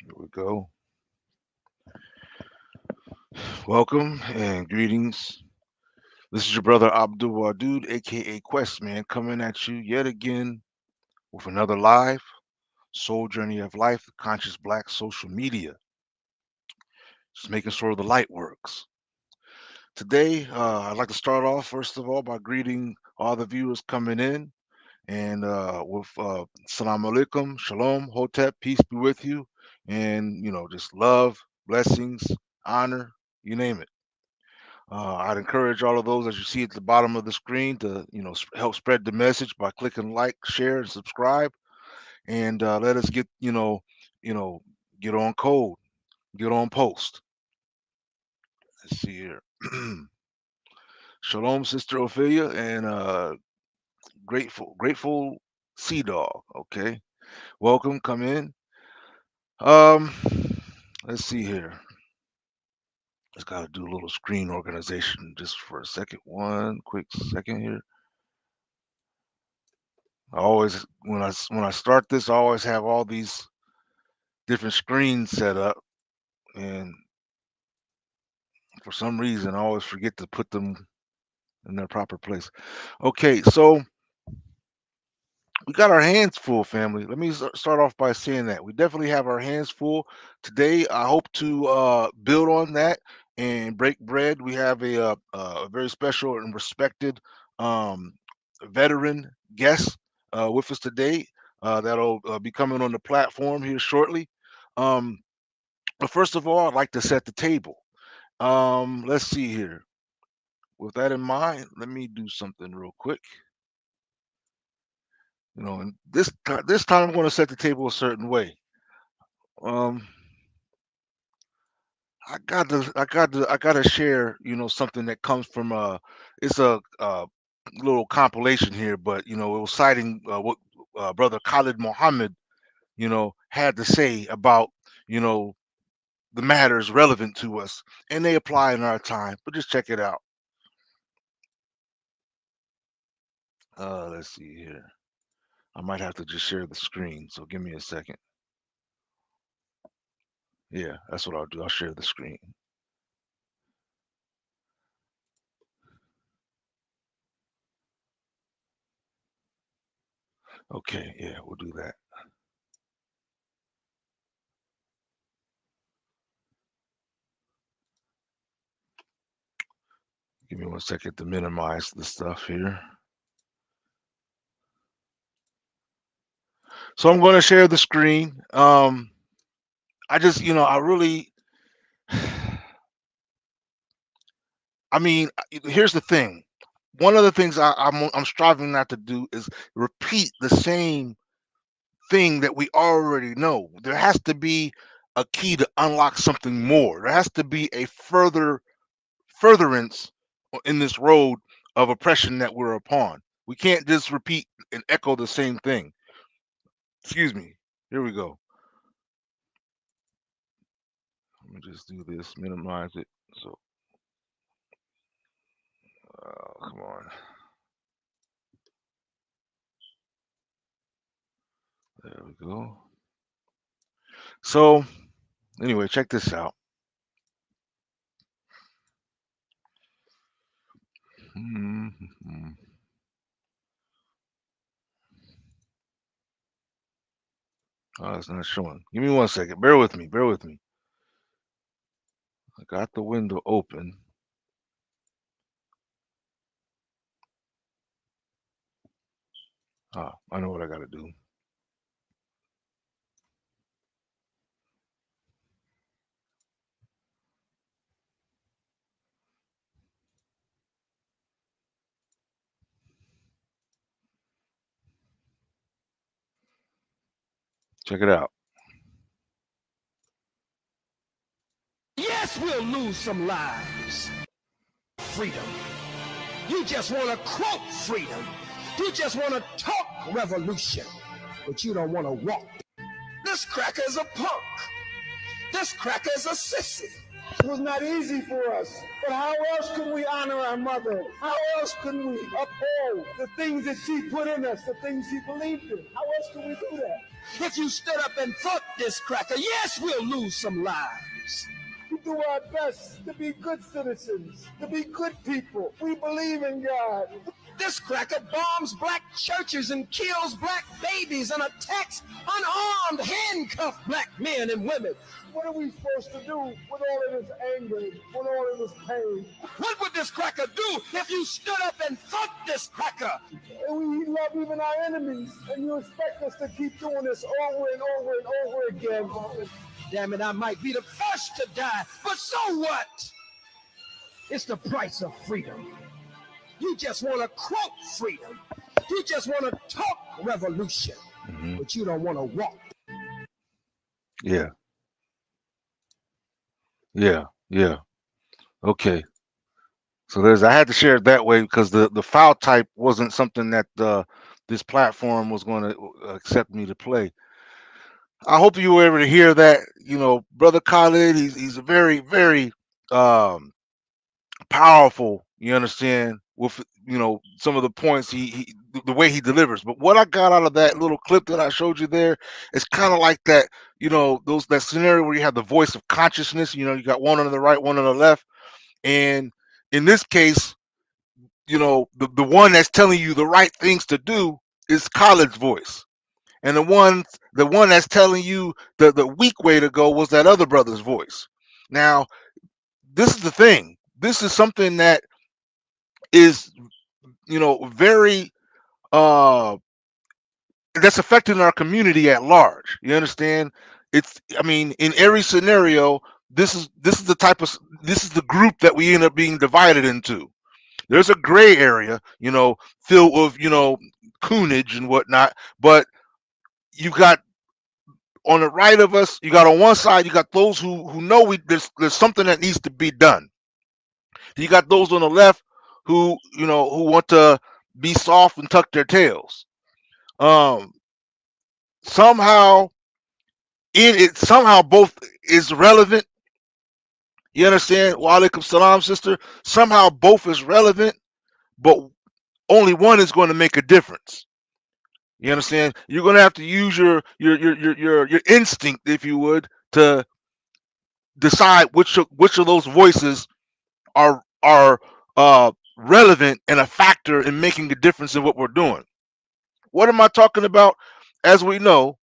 Here we go. Welcome and greetings. This is your brother Abdul Wadud, aka Questman, coming at you yet again with another live soul journey of life, conscious black social media. Just making sure the light works. Today, I'd like to start off first of all by greeting all the viewers coming in and with salam alaikum, shalom, hotep, peace be with you, and just love, blessings, honor, you name it. I'd encourage all of those as you see at the bottom of the screen to help spread the message by clicking like, share, and subscribe, and let us get you know get on code, get on post. Let's see here. Shalom, Sister Ophelia, and grateful Sea Dog. Okay, welcome, come in. Um, let's see here. Just got to do a little screen organization just for a second. One quick second here. I always when I start this, I always have all these different screens set up, and for some reason, I always forget to put them in their proper place. Okay, so we got our hands full, family. Let me start off by saying that we definitely have our hands full today. I hope to build on that and break bread. We have a very special and respected um, veteran guest with us today that'll be coming on the platform here shortly. Um, but first of all, I'd like to set the table. Let's see here. With that in mind, let me do something real quick. And this time I'm going to set the table a certain way. Um, I got to share, something that comes from it's a little compilation here, but it was citing what brother Khalid Muhammad, had to say about, you know, the matters relevant to us, and they apply in our time. But just check it out. Let's see here. I might have to just share the screen, so give me a second. Yeah, that's what I'll do. I'll share the screen. Okay, yeah, we'll do that. Give me 1 second to minimize the stuff here. So I'm going to share the screen. I just, I really, I mean, here's the thing. One of the things I'm striving not to do is repeat the same thing that we already know. There has to be a key to unlock something more. There has to be a furtherance in this road of oppression that we're upon. We can't just repeat and echo the same thing. Excuse me. Here we go. Let me just do this, minimize it. So, come on. There we go. So anyway, check this out. Mhm. Oh, it's not showing. Give me 1 second. Bear with me. Bear with me. I got the window open. Ah, I know what I got to do. Check it out. Yes, we'll lose some lives. Freedom. You just want to quote freedom. You just want to talk revolution, but you don't want to walk. This cracker is a punk. This cracker is a sissy. It was not easy for us, but how else can we honor our mother? How else can we uphold the things that she put in us, the things she believed in? How else can we do that? If you stood up and fought this cracker, yes, we'll lose some lives. We do our best to be good citizens, to be good people. We believe in God. This cracker bombs black churches and kills black babies and attacks unarmed, handcuffed black men and women. What are we supposed to do with all of this anger, with all of this pain? What would this cracker do if you stood up and fought this cracker? And we love even our enemies, and you expect us to keep doing this over and over and over again. Damn it, I might be the first to die, but so what? It's the price of freedom. You just want to quote freedom. You just want to talk revolution, but you don't want to walk. Yeah, yeah, yeah. Okay. So there's. I had to share it that way because the file type wasn't something that this platform was going to accept me to play. I hope you were able to hear that. Brother Khalid, he's a very very um, powerful. You understand with some of the points the way he delivers. But what I got out of that little clip that I showed you there is kind of like that. Those that scenario where you have the voice of consciousness. You got one on the right, one on the left, and in this case, the one that's telling you the right things to do is Khaled's voice. And the one that's telling you the weak way to go was that other brother's voice. Now, this is the thing. This is something that is, very uh that's affecting our community at large. You understand? I mean, in every scenario, this is the group that we end up being divided into. There's a gray area, filled with, coonage and whatnot, but you got on the right of us, you got on one side, you got those who know there's something that needs to be done. You got those on the left who want to be soft and tuck their tails. Um, somehow somehow both is relevant. You understand? Wa alaikum salam, sister. Somehow both is relevant, but only one is going to make a difference. You understand? You're going to have to use your instinct, if you would, to decide which of those voices are relevant and a factor in making a difference in what we're doing. What am I talking about? As we know,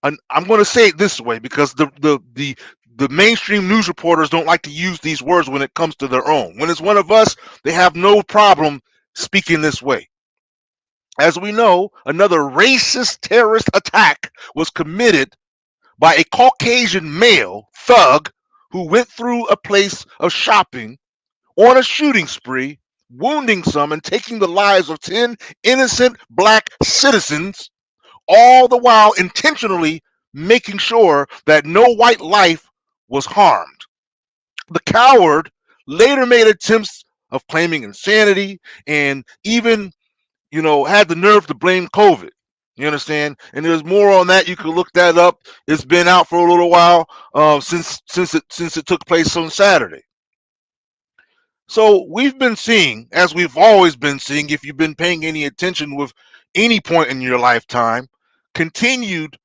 and I'm going to say it this way because the mainstream news reporters don't like to use these words when it comes to their own. When it's one of us, they have no problem speaking this way. As we know, another racist terrorist attack was committed by a Caucasian male thug who went through a place of shopping on a shooting spree, wounding some and taking the lives of 10 innocent black citizens, all the while intentionally making sure that no white life was harmed. The coward later made attempts of claiming insanity and even, had the nerve to blame COVID. You understand? And there's more on that. You can look that up. It's been out for a little while since it took place on Saturday. So we've been seeing, as we've always been seeing, if you've been paying any attention with any point in your lifetime, continued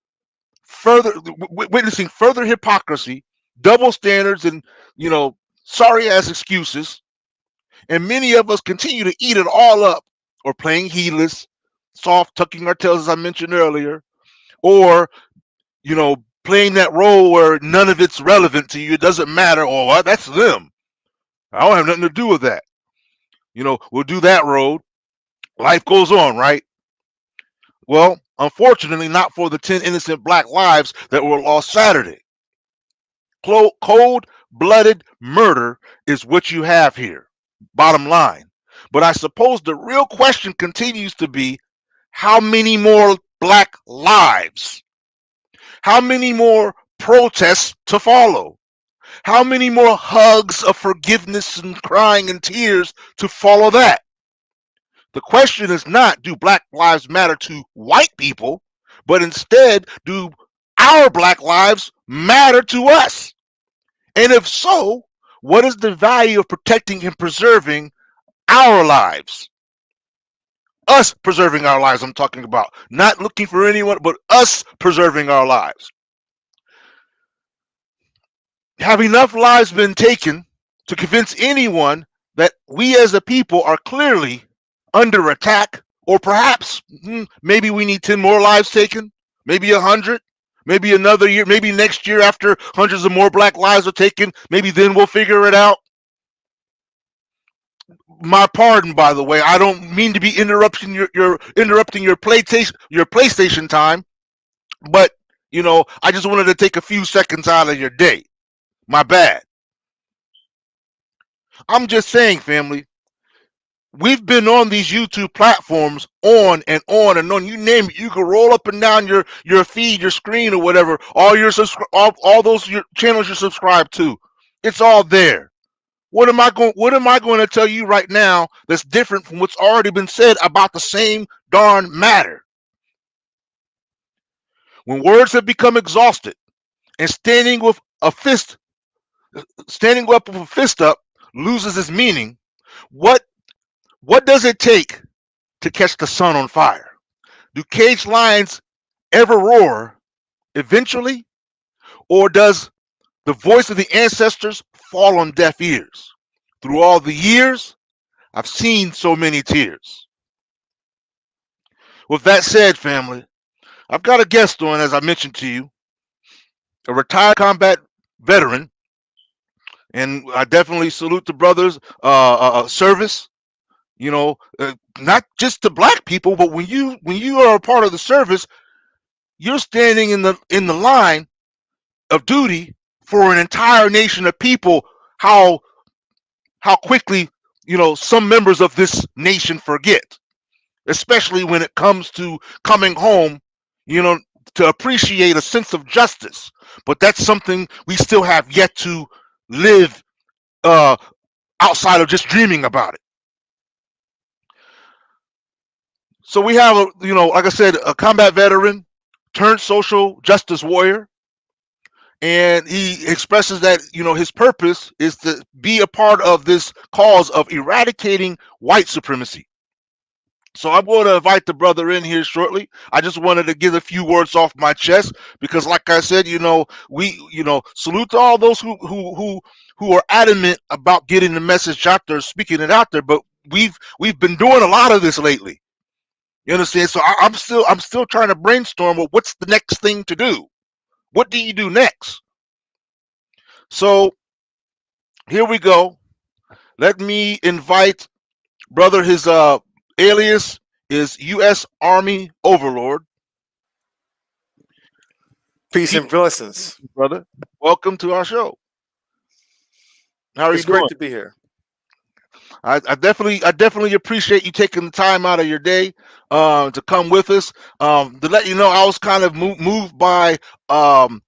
further witnessing further hypocrisy, double standards, and you know sorry ass excuses. And many of us continue to eat it all up, or playing heedless, soft, tucking our tails, as I mentioned earlier, or playing that role where none of it's relevant to you. It doesn't matter. Oh, well, that's them. I don't have nothing to do with that. We'll do that road. Life goes on, right? Well, unfortunately, not for the 10 innocent black lives that were lost Saturday. Cold blooded murder is what you have here, bottom line. But I suppose the real question continues to be, how many more black lives? How many more protests to follow? How many more hugs of forgiveness and crying and tears to follow that? The question is not, do black lives matter to white people, but instead, do our black lives matter to us? And if so, what is the value of protecting and preserving our lives? Us preserving our lives, I'm talking about. Not looking for anyone, but us preserving our lives. Have enough lives been taken to convince anyone that we as a people are clearly under attack? Or perhaps maybe we need 10 more lives taken, maybe 100, maybe another year, maybe next year after hundreds of more black lives are taken, maybe then we'll figure it out. My pardon, by the way, I don't mean to be interrupting your interrupting your PlayStation time, but I just wanted to take a few seconds out of your day. My bad. I'm just saying, family, we've been on these YouTube platforms on and on and on. You name it. You can roll up and down your feed, your screen, or whatever. All those your channels you're subscribed to. It's all there. What am I going to tell you right now that's different from what's already been said about the same darn matter? When words have become exhausted and standing up with a fist up loses its meaning, what what does it take to catch the sun on fire? Do caged lions ever roar eventually, or does the voice of the ancestors fall on deaf ears? Through all the years, I've seen so many tears. With that said, family, I've got a guest on, as I mentioned to you, a retired combat veteran, and I definitely salute the brothers' service. Not just to black people, but when you are a part of the service, you're standing in the line of duty for an entire nation of people. How quickly some members of this nation forget, especially when it comes to coming home, you know, to appreciate a sense of justice. But that's something we still have yet to live uh, outside of just dreaming about it. So we have, like I said, a combat veteran turned social justice warrior, and he expresses that his purpose is to be a part of this cause of eradicating white supremacy. So I'm going to invite the brother in here shortly. I just wanted to get a few words off my chest because, like I said, we salute to all those who are adamant about getting the message out there, speaking it out there. But we've been doing a lot of this lately. You understand? So I'm still trying to brainstorm. Well, what's the next thing to do? What do you do next? So here we go. Let me invite brother. His alias is U.S. Army Overlord. Peace Peace, and blessings. brother. Welcome to our show. How are you It's great doing? to be here. I definitely appreciate you taking the time out of your day to come with us. To let you know, I was kind of moved by um,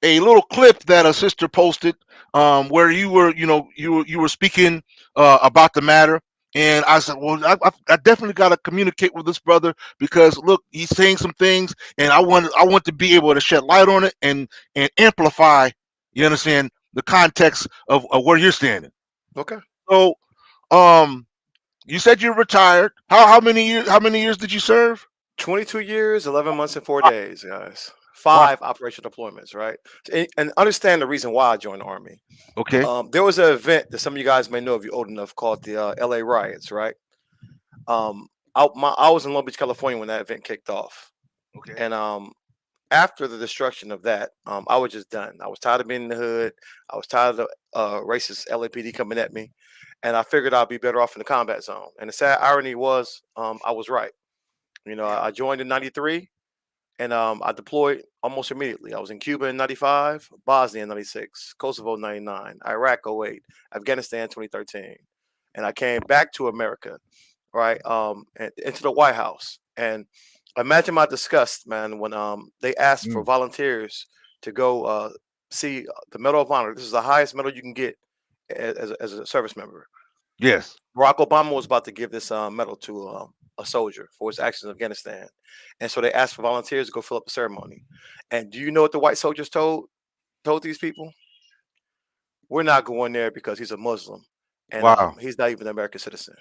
a little clip that a sister posted where you were speaking about the matter, and I said, well, I definitely got to communicate with this brother because look, he's saying some things, and I want to be able to shed light on it and amplify. You understand the context of where you're standing. Okay. So, um, you said you're retired. How many years did you serve? 22 years, 11 months, and four Wow. days, guys. Wow. Five operational deployments, right? And understand the reason why I joined the Army. Okay. There was an event that some of you guys may know if you're old enough called the LA riots, right? Um, I was in Long Beach, California when that event kicked off. Okay. And after the destruction of that, I was just done. I was tired of being in the hood. I was tired of the racist LAPD coming at me. And I figured I'd be better off in the combat zone. And the sad irony was I was right. Yeah. I joined in 93 and I deployed almost immediately. I was in Cuba in 95, Bosnia in 96, Kosovo 99, Iraq 08, Afghanistan 2013. And I came back to America, right, and into the White House. And imagine my disgust, man, when they asked for Mm. volunteers to go see the Medal of Honor. This is the highest medal you can get as a service member. Yes. Barack Obama was about to give this medal to a soldier for his actions in Afghanistan, and so they asked for volunteers to go fill up the ceremony. And do you know what the white soldiers told these people? We're not going there because he's a Muslim, and Wow. he's not even an American citizen.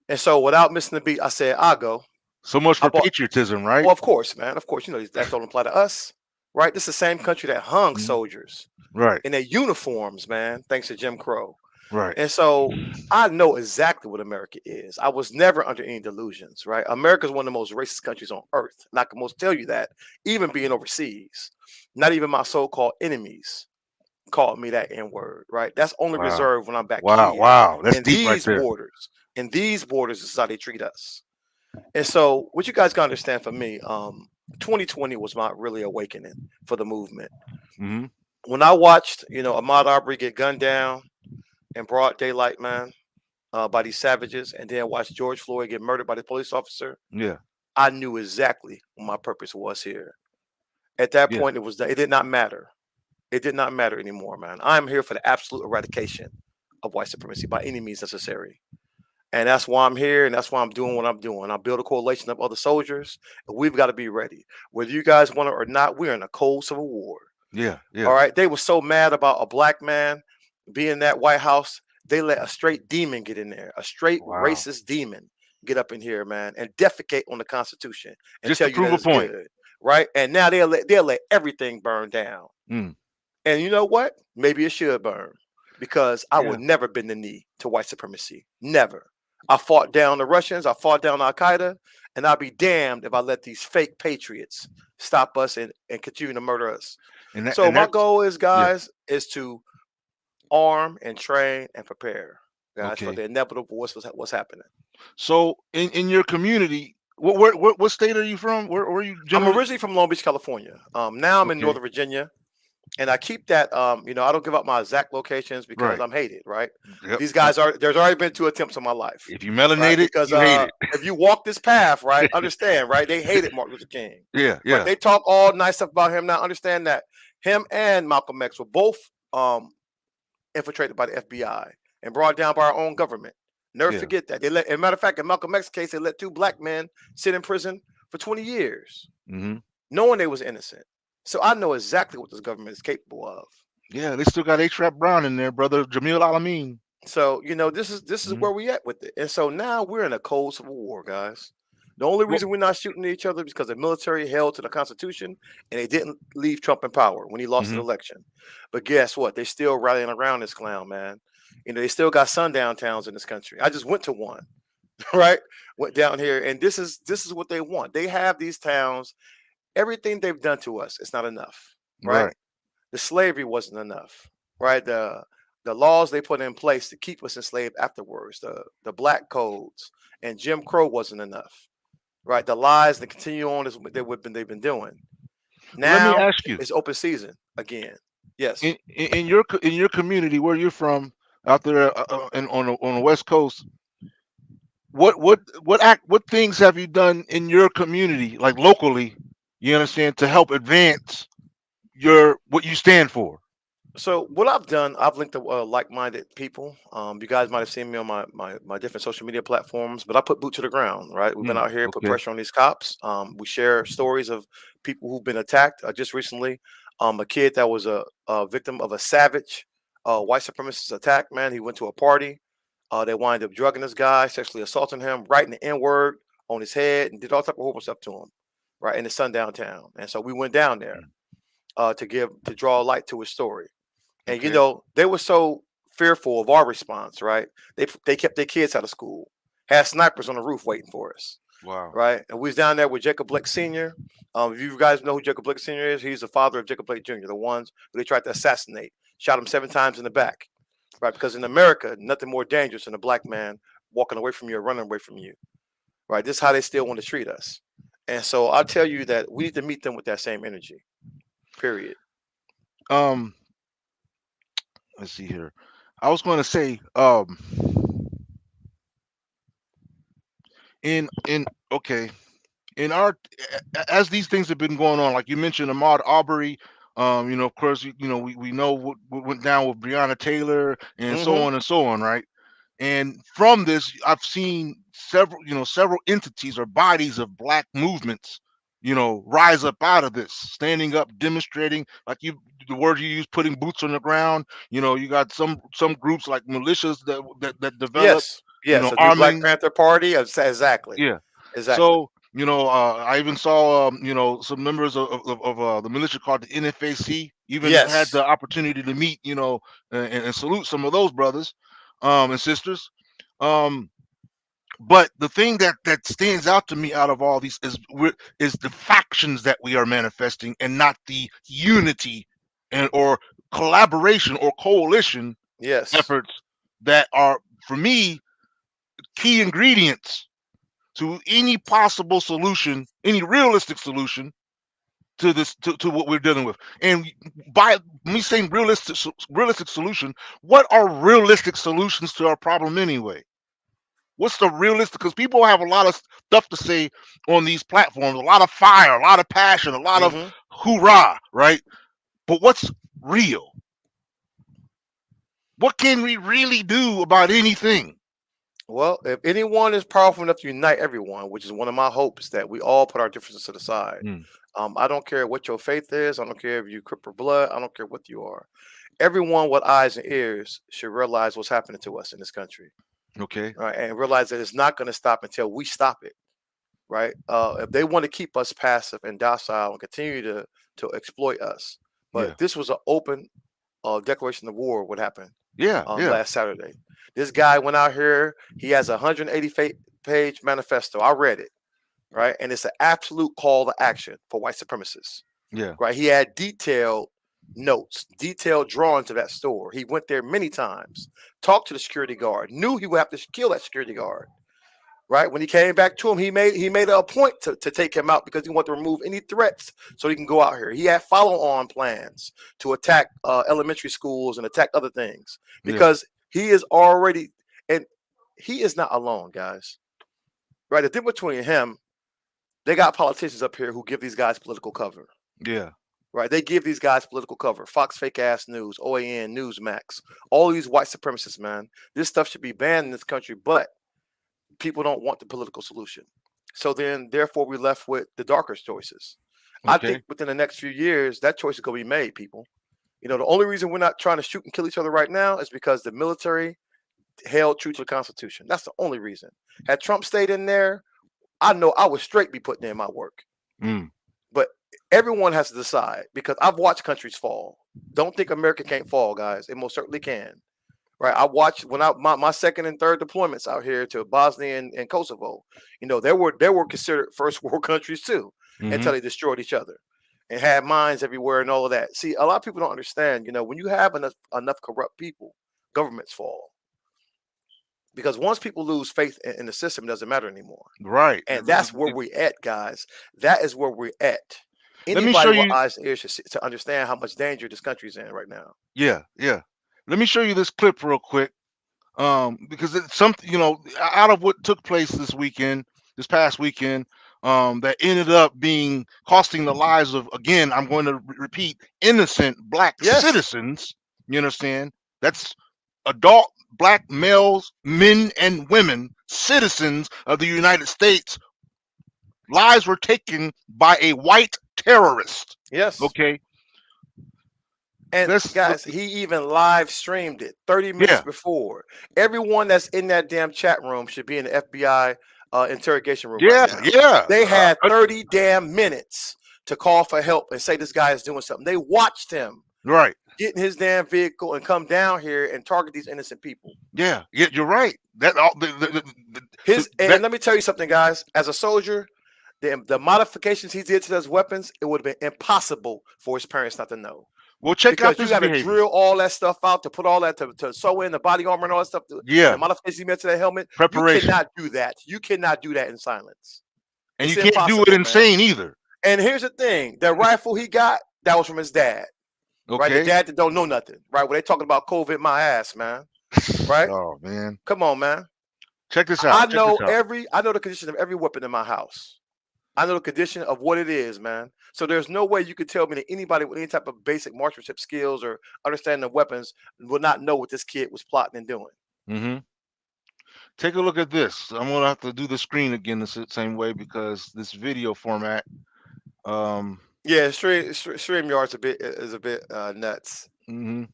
And so, without missing the beat, I said, "I'll go." So much I for bought. patriotism, right? Well, of course, man. Of course, that don't apply to us, right? This is the same country that hung Mhm. soldiers Right. in their uniforms, man. Thanks to Jim Crow. Right. And so I know exactly what America is. I was never under any delusions, right? America is one of the most racist countries on earth. And I can most tell you that, even being overseas. Not even my so-called enemies called me that N-word, right? That's only Wow. reserved when I'm back Wow. here. Wow. That's In deep right these there. borders, in these borders is how they treat us. And so what you guys gotta understand for me, 2020 was my really awakening for the movement. Hmm. When I watched, Ahmaud Arbery get gunned down in broad daylight, man, by these savages, and then watch George Floyd get murdered by the police officer, Yeah. I knew exactly what my purpose was here. At that Yeah. point, it did not matter. It did not matter anymore, man. I'm here for the absolute eradication of white supremacy by any means necessary. And that's why I'm here, and that's why I'm doing what I'm doing. I build a coalition of other soldiers, and we've got to be ready. Whether you guys want it or not, we're in a cold civil war. Yeah. All Yeah. right. They were so mad about a black man being in that White House. They let a straight demon get in there, a straight Wow. racist demon get up in here, man, and defecate on the Constitution and Just tell to you that prove a it's point. good. Right. And now they'll let everything burn down. Mm. And you know what? Maybe it should burn because I Yeah. would never bend the knee to white supremacy. Never. I fought down the Russians. I fought down Al Qaeda, and I'll be damned if I let these fake patriots stop us and continue to murder us. And that So and my that's goal is, yeah. guys, is to arm and train and prepare, guys, for Okay. the inevitable what's happening. So in your community, what state are you from? Where are you I'm generally? originally from Long Beach, California. Now I'm in Okay. Northern Virginia, and I keep that. I don't give up my exact locations because Right. I'm hated. Right? Yep. These guys are. There's already been 2 attempts on my life. If you Right? melanated, Because you hate it. if you walk this path, right, understand, right? They hated Martin Luther King. Yeah. Right? Yeah. They talk all nice stuff about him. Now understand that him and Malcolm X were both infiltrated by the FBI and brought down by our own government. Never Yeah. forget that. As a matter of fact, in Malcolm X's case, they let two black men sit in prison for 20 years, Hmm. knowing they was innocent. So I know exactly what this government is capable of. Yeah. They still got A-Trap Brown in there, brother. Jamil Alameen. So this is Hmm. where we at with it. And so now we're in a cold civil war, guys. The only Well, reason we're not shooting at each other is because the military held to the Constitution and they didn't leave Trump in power when he lost the hmm. election. But guess what? They're still rallying around this clown, man. They still got sundown towns in this country. I just went to one, right? Went down here, and this is what they want. They have these towns. Everything they've done to us, it's not enough, right? Right. The slavery wasn't enough, right? The laws they put in place to keep us enslaved afterwards, the black codes and Jim Crow wasn't enough, right? The lies that continue on is what they've been doing. Well, let me Now ask you. it's open season again. Yes. In your community where you're from out there on the West Coast, what things have you done in your community, like locally, you understand, to help advance your what you stand for? So what I've done, I've linked to like-minded people. You guys might have seen me on my different social media platforms, but I put boot to the ground. Right, we've been out here, put Okay. pressure on these cops. We share stories of people who've been attacked. Just recently, a kid that was a victim of a savage white supremacist attack. Man, he went to a party. They wind up drugging this guy, sexually assaulting him, writing the N word on his head and did all type of horrible stuff to him, right, in the sundown town. And so we went down there Mm. to draw light to his story. And Okay. they were so fearful of our response, right? They kept their kids out of school, had snipers on the roof waiting for us, Wow. right? And we was down there with Jacob Blake Sr. If you guys know who Jacob Blake Sr. is, he's the father of Jacob Blake Jr., the ones who they tried to assassinate, shot him 7 times in the back, right? Because in America, nothing more dangerous than a black man walking away from you or running away from you, right? This is how they still want to treat us. And so I'll tell you that we need to meet them with that same energy, period. Um, let's see here. I was going to say, in okay, in our as these things have been going on, like you mentioned, Ahmaud Arbery, of course, we know what went down with Breonna Taylor and so Mm-hmm. on and so on, right? And from this, I've seen several entities or bodies of black movements, rise up out of this, standing up, demonstrating, like the word you use, putting boots on the ground. You got some groups like militias that develop, Yes. Yes. The new Black arming. Panther Party. Exactly. Yeah. Exactly. So, I even saw, some members of the militia called the NFAC. Even had Yes. the opportunity to meet, and salute some of those brothers, and sisters. Um, but the thing that stands out to me out of all these is the factions that we are manifesting, and not the unity and or collaboration or coalition Yes. efforts that are, for me, key ingredients to any possible solution, any realistic solution to this, to what we're dealing with. And by me saying realistic solution, what are realistic solutions to our problem anyway? What's the realistic? Because people have a lot of stuff to say on these platforms, a lot of fire, a lot of passion, a lot of Mm-hmm. hoorah, right? But what's real? What can we really do about anything? Well, if anyone is powerful enough to unite everyone, which is one of my hopes, that we all put our differences to the side. Mm, I don't care what your faith is. I don't care if you Crip or blood. I don't care what you are. Everyone with eyes and ears should realize what's happening to us in this country, okay. right? And realize that it's not going to stop until we stop it, right? If they want to keep us passive and docile and continue to exploit us, Yeah. but this was an open declaration of war. What happened Yeah. Yeah. last Saturday? This guy went out here. He has a 180-page manifesto. I read it, right, and it's an absolute call to action for white supremacists, Yeah. right? He had detailed notes, detailed drawings of that store. He went there many times, talked to the security guard, knew he would have to kill that security guard, right? When he came back to him, he made a point to take him out because he wanted to remove any threats so he can go out here. He had follow-on plans to attack elementary schools and attack other things Yeah. because he is already, and he is not alone, guys. Right? The difference between him, they got politicians up here who give these guys political cover. Yeah. Right? They give these guys political cover. Fox Fake Ass News, OAN, Newsmax, all these white supremacists, man. This stuff should be banned in this country, but people don't want the political solution. So then, therefore, we're left with the darker choices. I think Okay. within the next few years, that choice is going to be made, people. The only reason we're not trying to shoot and kill each other right now is because the military held true to the Constitution. That's the only reason. Had Trump stayed in there, I know I would straight be putting in my work. Mm, But everyone has to decide because I've watched countries fall. Don't think America can't fall, guys. It most certainly can. Right. I watched when my second and third deployments out here to Bosnia and Kosovo. They were considered first world countries too, mm-hmm. until they destroyed each other and had mines everywhere and all of that. See, a lot of people don't understand. When you have enough corrupt people, governments fall because once people lose faith in the system, it doesn't matter anymore. Right. And that's where we're at, guys. That is where we're at. Let me show Anybody with you. eyes and ears to understand how much danger this country's in right now. Yeah, yeah. Let me show you this clip real quick. Because it's something, out of what took place this past weekend, that ended up being costing the lives of, again, I'm going to repeat, innocent black Yes. citizens. You understand? That's adult black males, men and women, citizens of the United States. Lives were taken by a white terrorist. Yes. Okay, And let's look. guys, he even live streamed it 30 minutes Yeah, before. Everyone that's in that damn chat room should be in the FBI interrogation room right Yeah, now. yeah. They had 30 damn minutes to call for help and say this guy is doing something. They watched him Right. get in his damn vehicle and come down here and target these innocent people. Yeah. Yeah. You're right. That all And that. let me tell you something, guys. As a soldier, the modifications he did to those weapons, it would have been impossible for his parents not to know. Well, check out Because you this got to behavior. drill all that stuff out to put all that to sew in the body armor and all that stuff and the Yeah. modifications he made to that helmet. You Preparation, cannot do that. You cannot do that in silence. and It's you can't do it impossible, man. insane either. And here's the thing: the rifle he got, that was from his dad, right? The Okay. dad that don't know nothing, right? When they talking about COVID, my ass, man, right? Oh man. Come on, man. Check this I out. Check this know out. I know the condition of every weapon in my house. I know the condition of what it is, man. So there's no way you could tell me that anybody with any type of basic marksmanship skills or understanding of weapons will not know what this kid was plotting and doing. Hmm. Take a look at this. I'm gonna have to do the screen again the same way because this video format. Um. Yeah, StreamYard's a bit nuts. Mhm.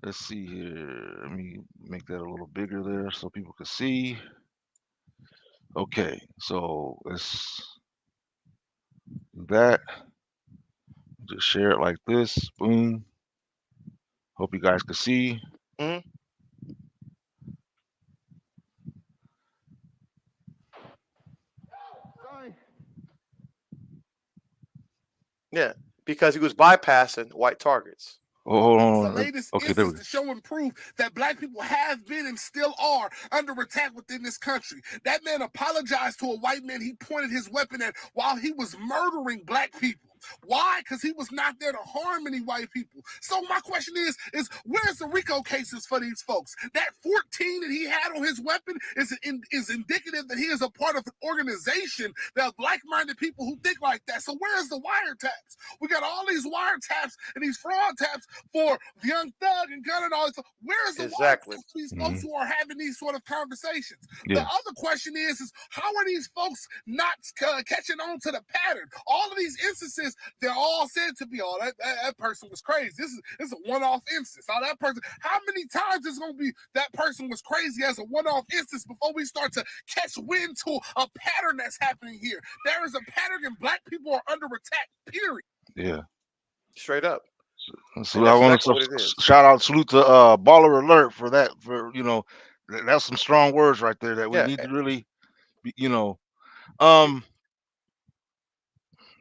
Let's see here. Let me make that a little bigger there so people can see. Okay, so let's do that. Just share it like this. Boom. Hope you guys can see. Hmm. Yeah, because he was bypassing white targets. Oh, hold The on. latest Okay, there we instance to show and prove that black people have been and still are under attack within this country. That man apologized to a white man he pointed his weapon at while he was murdering black people. Why? Because he was not there to harm any white people. So my question is where's the RICO cases for these folks? That 14 that he had on his weapon is indicative that he is a part of an organization that of like-minded people who think like that. So where's the wiretaps? We got all these wiretaps and these fraud taps for Young Thug and Gun and all this. Where's the Exactly. wiretaps for these Mhm. folks who are having these sort of conversations? Yeah. The other question is how are these folks not catching on to the pattern? All of these instances, they're all said to be, oh, that person was crazy. This is a one-off instance. Oh, that person, how many times is going to be that person was crazy as a one-off instance before we start to catch wind to a pattern that's happening here? There is a pattern and black people are under attack, period. Yeah. Straight up. So And I that's want exactly what it to is. shout out, salute to Baller Alert for that. For that's some strong words right there that we Yeah. need to really, you know. Um.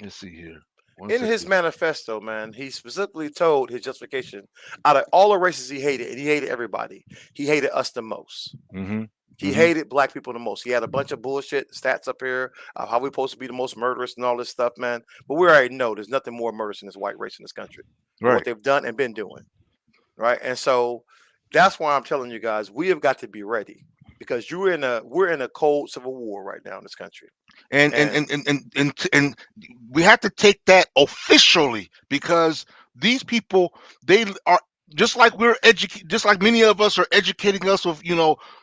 Let's see here. In his 160. manifesto, man, he specifically told his justification out of all the races he hated, and he hated everybody, he hated us the most. Mm-hmm. He Mhm. hated black people the most. He had a bunch of bullshit stats up here of how we're supposed to be the most murderous and all this stuff, man. But we already know there's nothing more murderous than this white race in this country for what Right. they've done and been doing. Right. And so that's why I'm telling you guys, we have got to be ready because we're in a cold civil war right now in this country. And And we have to take that officially because these people, they are just like just like many of us are educating us with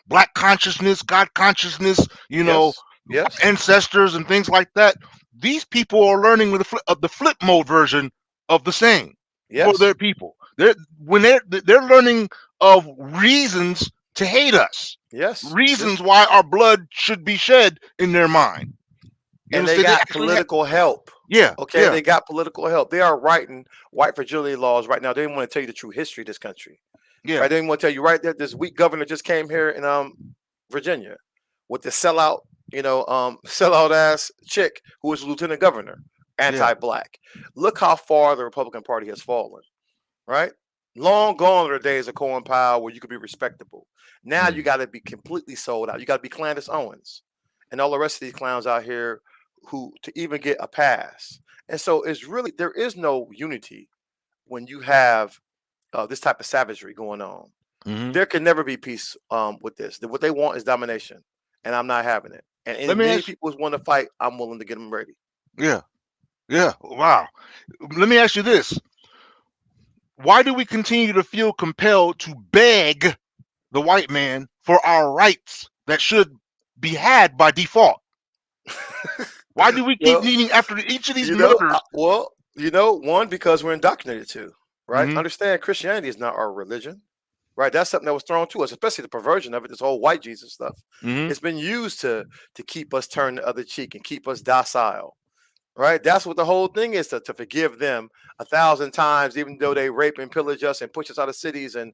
black consciousness, God consciousness, yes, yes, ancestors and things like that. These people are learning the flip mode version of the same for yes, their people. They're learning of reasons to hate us, yes. reasons why our blood should be shed in their mind. You And they understand? They got actually have, political help. yeah, Okay, yeah, they got political help. They are writing white fragility laws right now. They didn't want to tell you the true history of this country. yeah, Right? They didn't want to tell you right there. This weak governor just came here in Virginia with the sellout, sellout ass chick who was lieutenant governor, yeah. anti-black. Look how far the Republican Party has fallen. Right? Long gone are the days of Colin Powell where you could be respectable. Now you Mm. got to be completely sold out. You got to be Clandis Owens and all the rest of these clowns out here who to even get a pass. And so it's really there is no unity when you have this type of savagery going on. Hmm. There can never be peace with this. What they want is domination, and I'm not having it. And Let if me many ask. people want to fight, I'm willing to get them ready. Yeah, yeah. Wow. Let me ask you this: why do we continue to feel compelled to beg the white man for our rights that should be had by default? Why do we keep Well, needing after each of these murders? one because we're indoctrinated to, right? Hmm. Understand Christianity is not our religion. right? That's something that was thrown to us, especially the perversion of it, this whole white Jesus stuff. Mm-hmm. It's been used to keep us turn the other cheek and keep us docile, right? That's what the whole thing is, to forgive them 1,000 times, even though they rape and pillage us and push us out of cities. And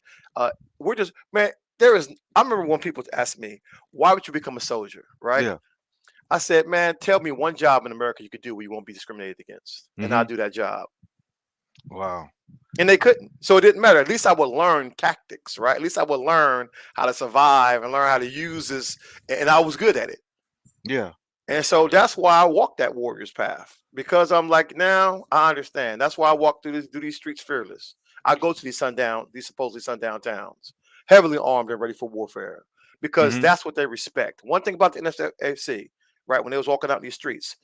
we're just, man, I remember when people asked me, why would you become a soldier, right? Yeah. I said, man, tell me one job in America you could do where you won't be discriminated against, and I'll Mm-hmm. do that job. Wow. And they couldn't. So it didn't matter. At least I would learn tactics, right? At least I would learn how to survive and learn how to use this. And I was good at it. Yeah. And so that's why I walked that warrior's path, because I'm like, now I understand. That's why I walk through these streets fearless. I go to these supposedly sundown towns, heavily armed and ready for warfare, because Mm-hmm. that's what they respect. One thing about the NFFC, right? When they was walking out in these streets,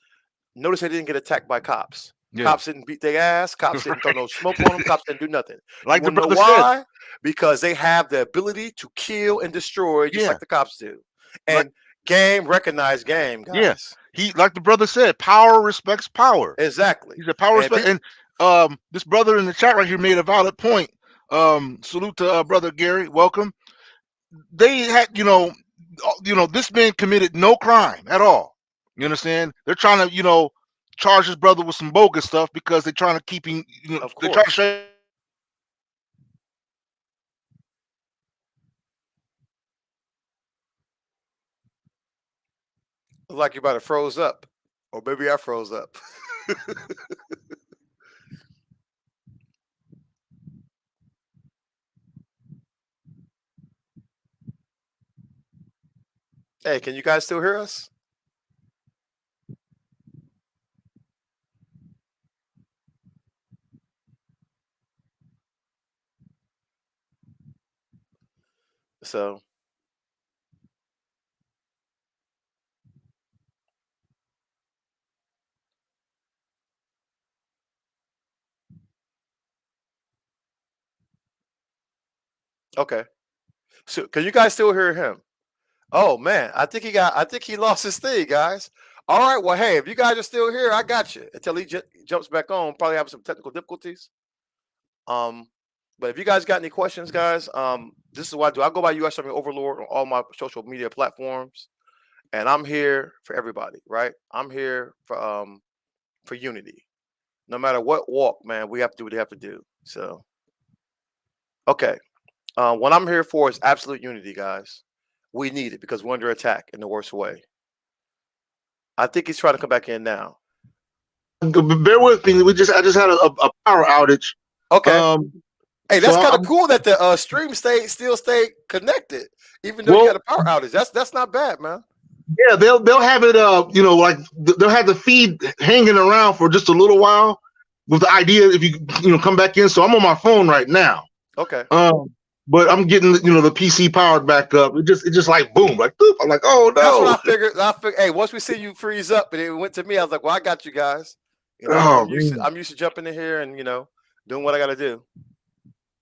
notice they didn't get attacked by cops. Yeah. Cops didn't beat their ass. Cops didn't throw no smoke on them. Cops didn't do nothing. You Like the want to know brother said. why? Because they have the ability to kill and destroy just Yeah. like the cops do. Like And game recognize game, yeah. guys. He like the brother said, power respects power. Exactly. He said power And respect. And this brother in the chat right here made a valid point. Salute to brother Gary. Welcome. They had, this man committed no crime at all. You understand? They're trying to, charge his brother with some bogus stuff because they're trying to keep him. of They're trying to course, show. like you about to froze up, or maybe I froze up. Hey, can you guys still hear us? So, okay. So, can you guys still hear him? Oh man, I think he lost his thing, guys. All right, well, hey, if you guys are still here, I got you until he jumps back on. Probably having some technical difficulties. Um, but if you guys got any questions, guys, this is what I do. I go by US Army Overlord on all my social media platforms, and I'm here for everybody, right? I'm here for unity. No matter what walk, man, we have to do what we have to do. So, okay, what I'm here for is absolute unity, guys. We need it because we're under attack in the worst way. I think he's trying to come back in now. Bear with me. I just had a power outage. Okay. Um, Hey, so that's kind of I'm cool that the stream still stay connected, even though you well. got a power outage. That's not bad, man. Yeah, they'll have it. Like they'll have the feed hanging around for just a little while, with the idea if you come back in. So I'm on my phone right now. Okay. But I'm getting the PC powered back up. It just like boom, like boop. I'm like, oh That's what I no. figured. Hey, once we see you freeze up and it went to me, I was like, well, I got you guys. Oh man. I'm used to jumping in here and doing what I got to do.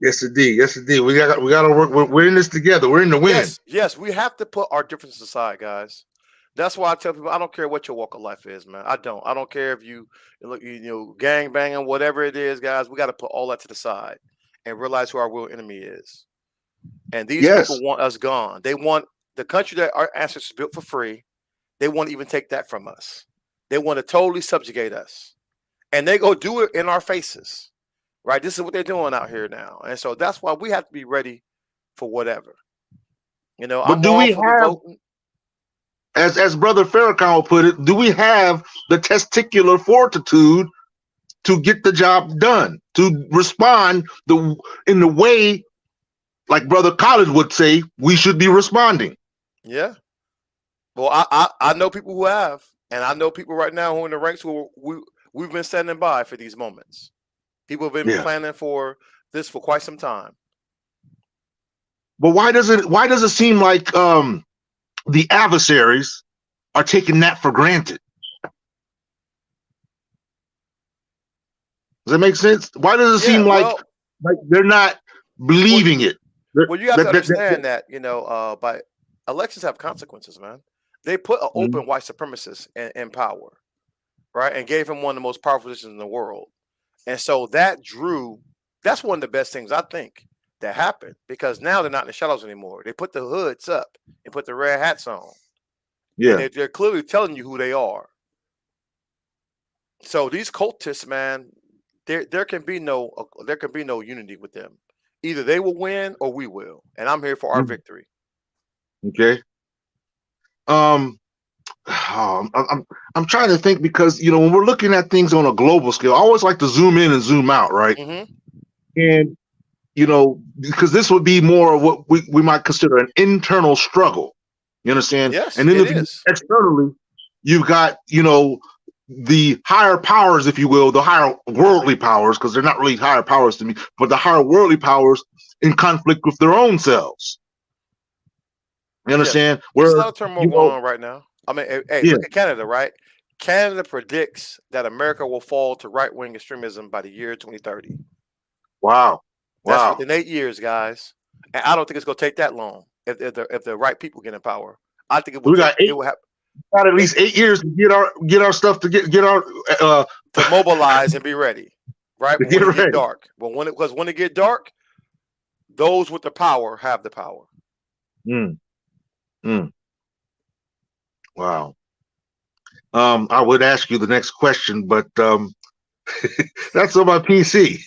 Yes indeed. Yes indeed. We got to work. We're in this together. We're in the winning. Yes, we have to put our differences aside, guys. That's why I tell people I don't care what your walk of life is, man. I don't care if you look, gang banging, whatever it is, guys. We got to put all that to the side and realize who our real enemy is. And these people Yes. want us gone. They want the country that our ancestors built for free. They want to even take that from us. They want to totally subjugate us. And they go do it in our faces. Right? This is what they're doing out here now. And so that's why we have to be ready for whatever. But I'm do all we for the have, voting. as Brother Farrakhan will put it, do we have the testicular fortitude to get the job done, to respond in the way, like Brother College would say, we should be responding? Yeah. Well, I know people who have, and I know people right now who are in the ranks we've been standing by for these moments. People have been Yeah. planning for this for quite some time. But why does it seem like the adversaries are taking that for granted? Does that make sense? Why does it Yeah, seem like they're not believing it? well, you have to understand that by elections have consequences, man. They put an open white supremacist in power, right, and gave him one of the most powerful positions in the world, and so that's one of the best things I think that happened because now they're not in the shadows anymore. They put the hoods up and put the red hats on, and Yeah. they're clearly telling you who they are. So these cultists, man, there can be no unity with them. Either they will win or we will, and I'm here for our Mm, victory. okay. Um, I'm trying to think because when we're looking at things on a global scale, I always like to zoom in and zoom out, right? Mm-hmm. And because this would be more of what we might consider an internal struggle. You understand? Yes, And then it if you is. externally, you've got the higher powers, if you will, the higher worldly powers, because they're not really higher powers to me, but the higher worldly powers in conflict with their own selves. You Yes, understand? there's a Where lot of turmoil going on right now. I mean, hey, yeah, look at Canada, right? Canada predicts that America will fall to right wing extremism by the year 2030. wow, That's wow. within 8 years, guys. And I don't think it's going to take that long if the right people get in power. I think We got it will have got at eight least 8 years to get our stuff to get our uh to mobilize and be ready, right? to When get it get ready. dark, but when it get dark, those with the power have the power. Mm, mm, wow. I would ask you the next question, but that's on my PC.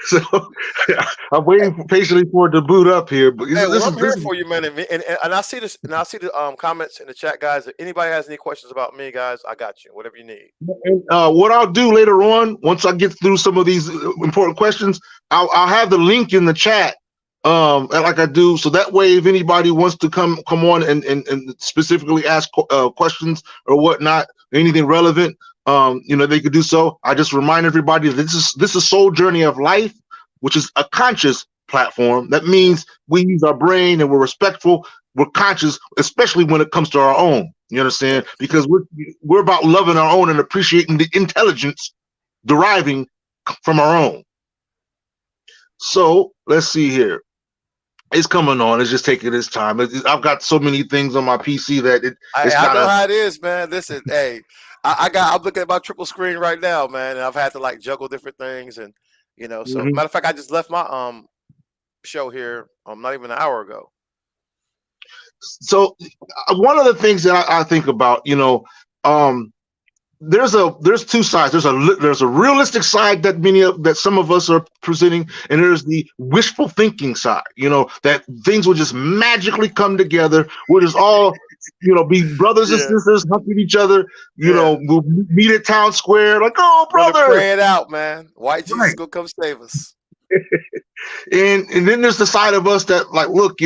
So I'm waiting patiently for it to boot up here. But Hey, well, this is I'm this here is for you, man. And I see this, and I see the comments in the chat, guys. If anybody has any questions about me, guys, I got you. Whatever you need. and, what I'll do later on, once I get through some of these important questions, I'll have the link in the chat, like I do, so that way, if anybody wants to come on and specifically ask questions or whatnot, anything relevant, they could do so. I just remind everybody that this is Soul Journey of Life, which is a conscious platform. That Mhm. means we use our brain and we're respectful, we're conscious, especially when it comes to our own. You understand? Yes. Because we're about loving our own and appreciating the intelligence deriving from our own. So let's see here. It's coming on. It's just taking its time. I've got so many things on my PC that it's I not know a. how it is, man. Listen, hey, I'm looking at my triple screen right now, man, and I've had to like juggle different things, and So Mhm. matter of fact, I just left my show here not even an hour ago. So one of the things that I think about, um, there's two sides. There's a realistic side that some of us are presenting, and there's the wishful thinking side. That things will just magically come together. We'll just all, be brothers and Yeah, sisters, hugging each other. yeah. We'll meet at town square, like, oh, Gonna brother, pray it out, man. White Jesus right? gonna come save us. And then there's the side of us that like, look,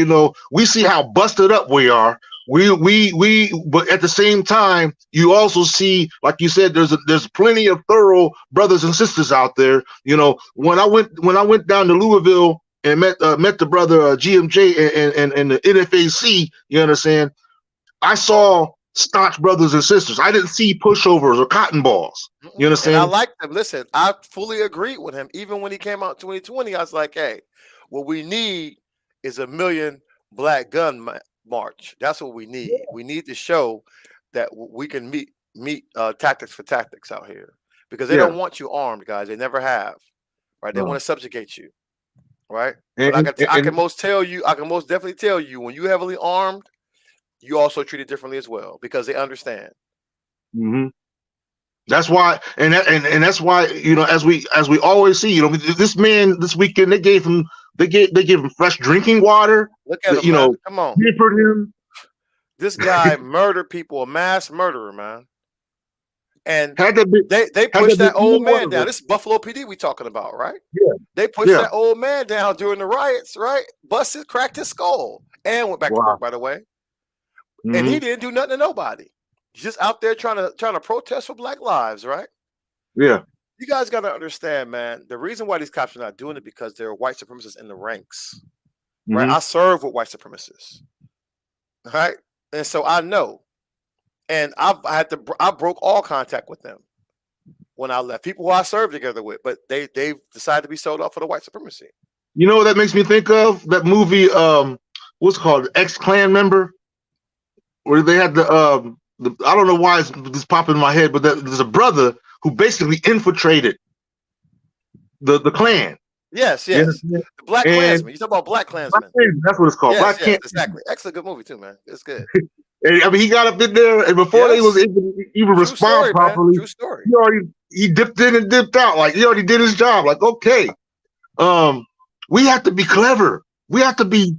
we see how busted up we are. But at the same time, you also see, like you said, there's plenty of thorough brothers and sisters out there. When I went down to Louisville and met the brother GMJ and the NFAC, you understand? I saw staunch brothers and sisters. I didn't see pushovers or cotton balls. You Mm-mm. And I understand? like them. Listen, I fully agreed with him. Even when he came out in 2020, I was like, hey, what we need is a million black gun march. That's what we need. We need to show that we can meet tactics for tactics out here because they Yeah. don't want you armed, guys. They never have. Right? They want Uh, to subjugate you. Right? But and, I can and, most tell you, I can most definitely tell you when you heavily armed, you also treat it differently as well because they understand. mhm. That's why, and that's why, as we always see, this man this weekend they gave him fresh drinking water, Look at that them, man. Come on. pampered him, This guy murdered people, a mass murderer, man. And had that bit, they had pushed that bit that old any man whatever. down. This is Buffalo PD we talking about, right? Yeah, They pushed yeah. that old man down during the riots, right? Busted, cracked his skull, and went back to Wow. work, by the way. And he Hmm. didn't do nothing to nobody. He's just out there trying to protest for black lives, right? Yeah. You guys got to understand, man. The reason why these cops are not doing it because there are white supremacists in the ranks, right? Hmm. I serve with white supremacists, right? And so I know, and I broke all contact with them when I left. People who I served together with, but they've decided to be sold off for the white supremacy. You know what that makes me think of? That movie, what's it called, Ex-Clan Member, where they had the I don't know why it's just popping in my head, but there's a brother who basically infiltrated the Klan. Yes, You yes. understand? The Black And Klansman. You talk about Black Black Klansman. Klansman, that's what it's called. Yes, Black yes, Klansman. exactly. Excellent, good movie too, man. It's good. And, I mean, he got up in there, and before they was Yes, even true respond story, man. properly, True story. he dipped in and dipped out. Like he already did his job. Like, okay, um, we have to be clever. We have to be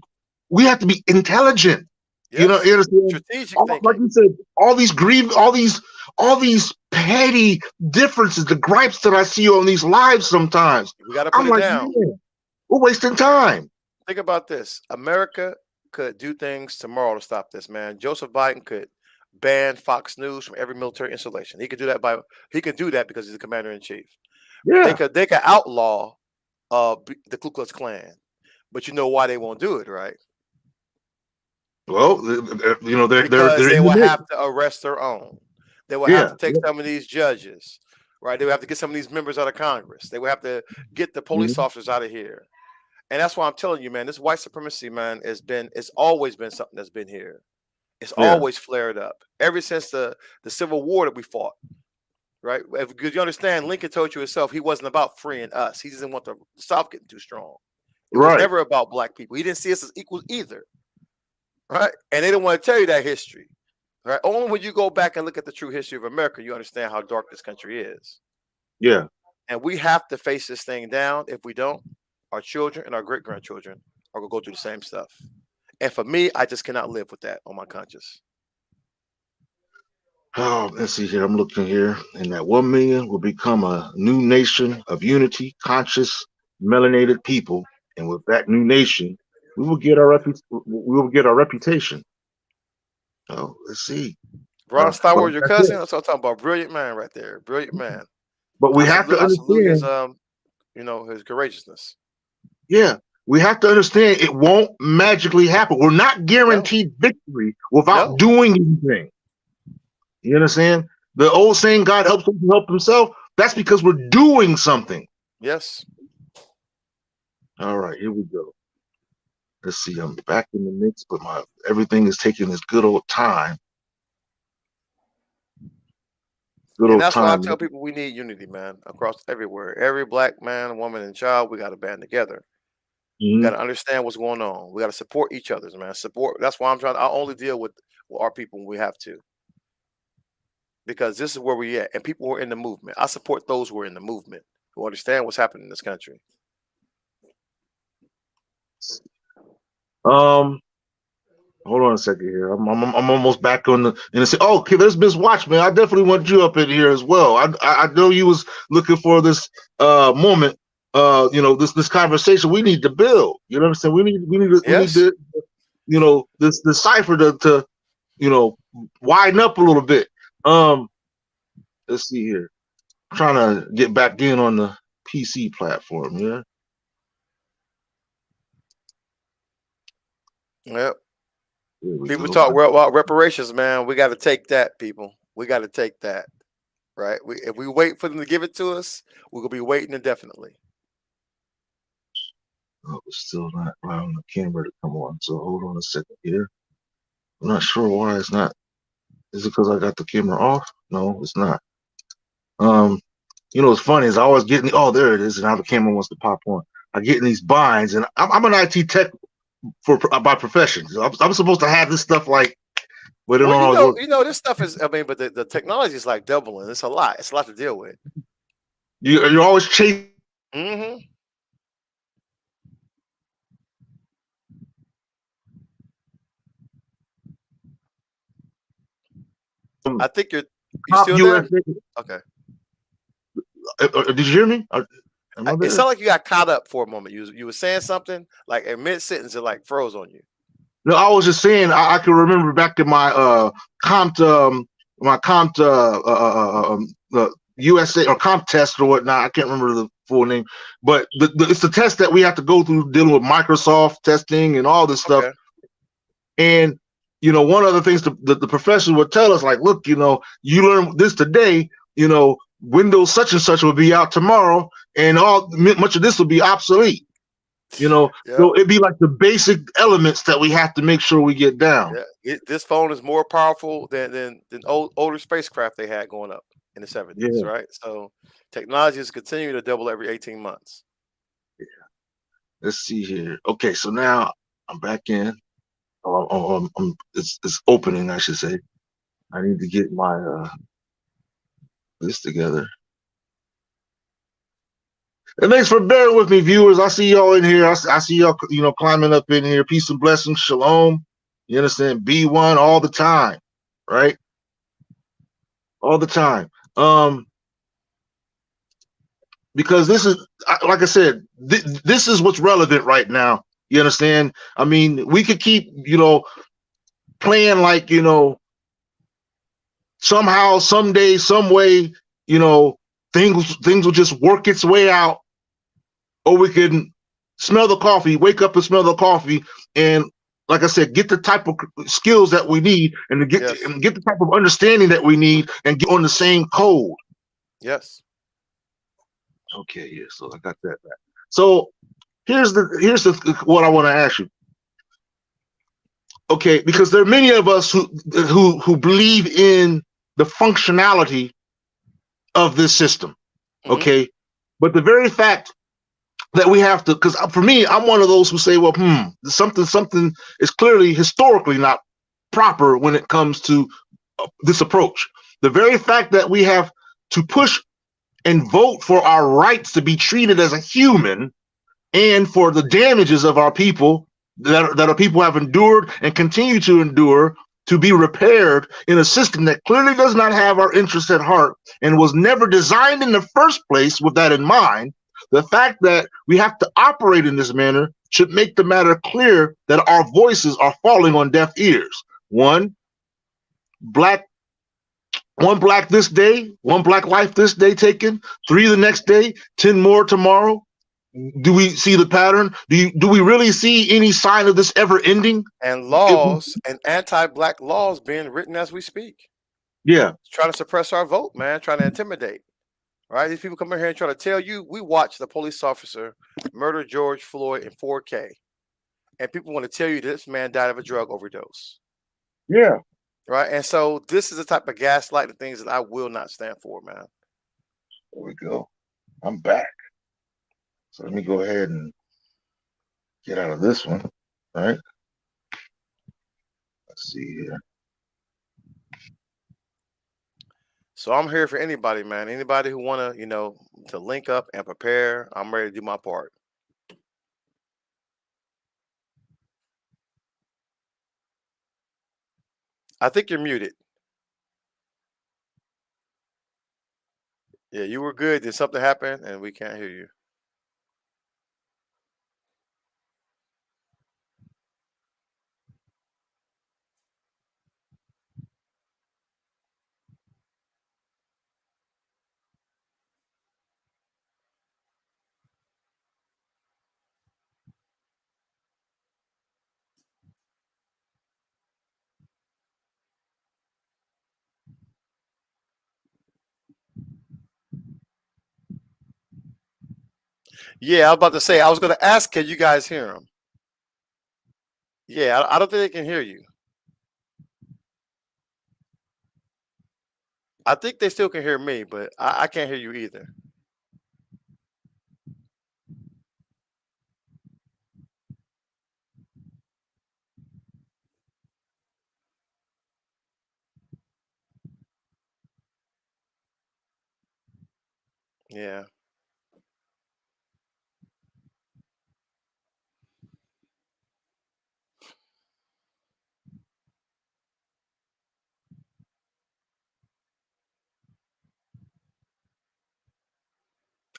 intelligent. You Yes, understand? strategic Like thinking. you said, all these petty differences, the gripes that I see on these lives sometimes. We got to put I'm it like, down. man, we're wasting time. Think about this. America could do things tomorrow to stop this, man. Joseph Biden could ban Fox News from every military installation. He could do that because he's the commander in chief. Yeah. They could outlaw the Ku Klux Klan, but you know why they won't do it, right? Well, Because they're they in the will mix. have to arrest their own. They will have Yeah. to take some of these judges, right? They will have to get some of these members out of Congress. They will have to get the police Mhm. officers out of here. And that's why I'm telling you, man, this white supremacy, man, it's always been something that's been here. It's Yeah. always flared up ever since the Civil War that we fought, right? Because you understand, Lincoln told you himself he wasn't about freeing us. He didn't want the South getting too strong. It was Right. never about black people. He didn't see us as equals either, right? And they didn't want to tell you that history, right? Only when you go back and look at the true history of America, you understand how dark this country is. Yeah. And we have to face this thing down. If we don't, our children and our great grandchildren are going to go through the same stuff. And for me, I just cannot live with that on my conscience. Oh, let's see here. I'm looking here, and that 1 million will become a new nation of unity, conscious, melanated people, and with that new nation, we will get our reputation. Oh, let's see. Ron Star But Wars, like your I cousin. said, That's what I'm talking about. Brilliant man right there. Brilliant man. but we have to I salute his understand. his courageousness. Yeah, we have to understand. It won't magically happen. We're not No, guaranteed victory without no. doing anything. You understand? The old saying, "God helps those who help himself." That's because we're doing something. Yes. All right, here we go. Let's see. I'm back in the mix, but my everything is taking this good old time. Good And old that's why I time. tell people we need unity, man, across everywhere. Every black man, woman, and child, we got to band together. We got Hmm. to understand what's going on. We got to support each other's, man. Support. That's why I'm trying. I only deal with our people when we have to, because this is where we at. And people who are in the movement, I support those who are in the movement who understand what's happening in this country. Um, hold on a second here. I'm almost back on the and say, oh, okay, there's Miss Watchman. I definitely want you up in here as well. I know you was looking for this moment. This conversation we need to build. You know what I'm saying? We need Yes. to this cipher to widen up a little bit. Um, let's see here. I'm trying to get back in on the PC platform. Yeah. Yep. Here we People go. talk about reparations, man. We got to take that, people. We got to take that, right? If we wait for them to give it to us, we're gonna be waiting indefinitely. Oh, it's still not allowing the camera to come on. So hold on a second here. I'm not sure why it's not. Is it because I got the camera off? No, it's not. Um, what's funny is I always get there it is, and now the camera wants to pop on. I get in these binds, and I'm an IT tech by profession. So I'm supposed to have this stuff like, but it don't Well, always work. this stuff is. I mean, but the technology is like doubling. It's a lot. It's a lot to deal with. You're always chasing. Hmm. I think you Top still there? USA. Okay. Did you hear me? Am I It there? sounded like you got caught up for a moment. You were saying something like a mid sentence. It like froze on you. No, I was just saying I can remember back in my comp USA or comp test or whatnot. I can't remember the full name, but it's the test that we have to go through dealing with Microsoft testing and all this stuff. Okay. And one of the things the professor would tell us, like, look, you learn this today, Windows such and such will be out tomorrow, and much of this will be obsolete. Yeah. So it'd be like the basic elements that we have to make sure we get down. Yeah. This phone is more powerful than older spacecraft they had going up in the 70s, Yeah. right? So technology is continuing to double every 18 months. Let's see here. Okay, so now I'm back in. It's opening, I should say. I need to get my this together. And thanks for bearing with me, viewers. I see y'all in here. I see y'all, climbing up in here. Peace and blessings. Shalom. You understand? B1 all the time, right? All the time. Because this is, like I said, this is what's relevant right now. You understand? I mean, we could keep, playing like, somehow, someday, some way, you know, things will just work its way out, or we can smell the coffee, wake up and smell the coffee, and like I said, get the type of skills that we need, and to get Yes. and get the type of understanding that we need, and get on the same code. Yes. Okay, yeah. So I got that back. So here's the what I want to ask you. Okay, because there are many of us who believe in the functionality of this system. Hmm. Okay, but the very fact that we have to, because for me, I'm one of those who say, well, something is clearly historically not proper when it comes to this approach. The very fact that we have to push and vote for our rights to be treated as a human, and for the damages of our people that our people have endured and continue to endure, to be repaired in a system that clearly does not have our interests at heart and was never designed in the first place with that in mind. The fact that we have to operate in this manner should make the matter clear that our voices are falling on deaf ears. One black one black this day, one black life this day taken, 3 the next day, 10 more tomorrow. Do we see the pattern? Do we really see any sign of this ever ending? And It, laws and anti-black laws being written as we speak, yeah, trying to suppress our vote, man, trying to intimidate. Right? These people come in here and try to tell you we watched the police officer murder George Floyd in 4K, and people want to tell you this man died of a drug overdose. yeah. Right? And so this is the type of gaslighting things that I will not stand for, man. There we go. I'm back. So let me go ahead and get out of this one. All right. Let's see here. So I'm here for anybody, man. Anybody who wanna, to link up and prepare. I'm ready to do my part. I think you're muted. Yeah, you were good. Did something happen and we can't hear you? Yeah, I was about to say. I was going to ask, can you guys hear him? Yeah, I don't think they can hear you. I think they still can hear me, but I can't hear you either. Yeah,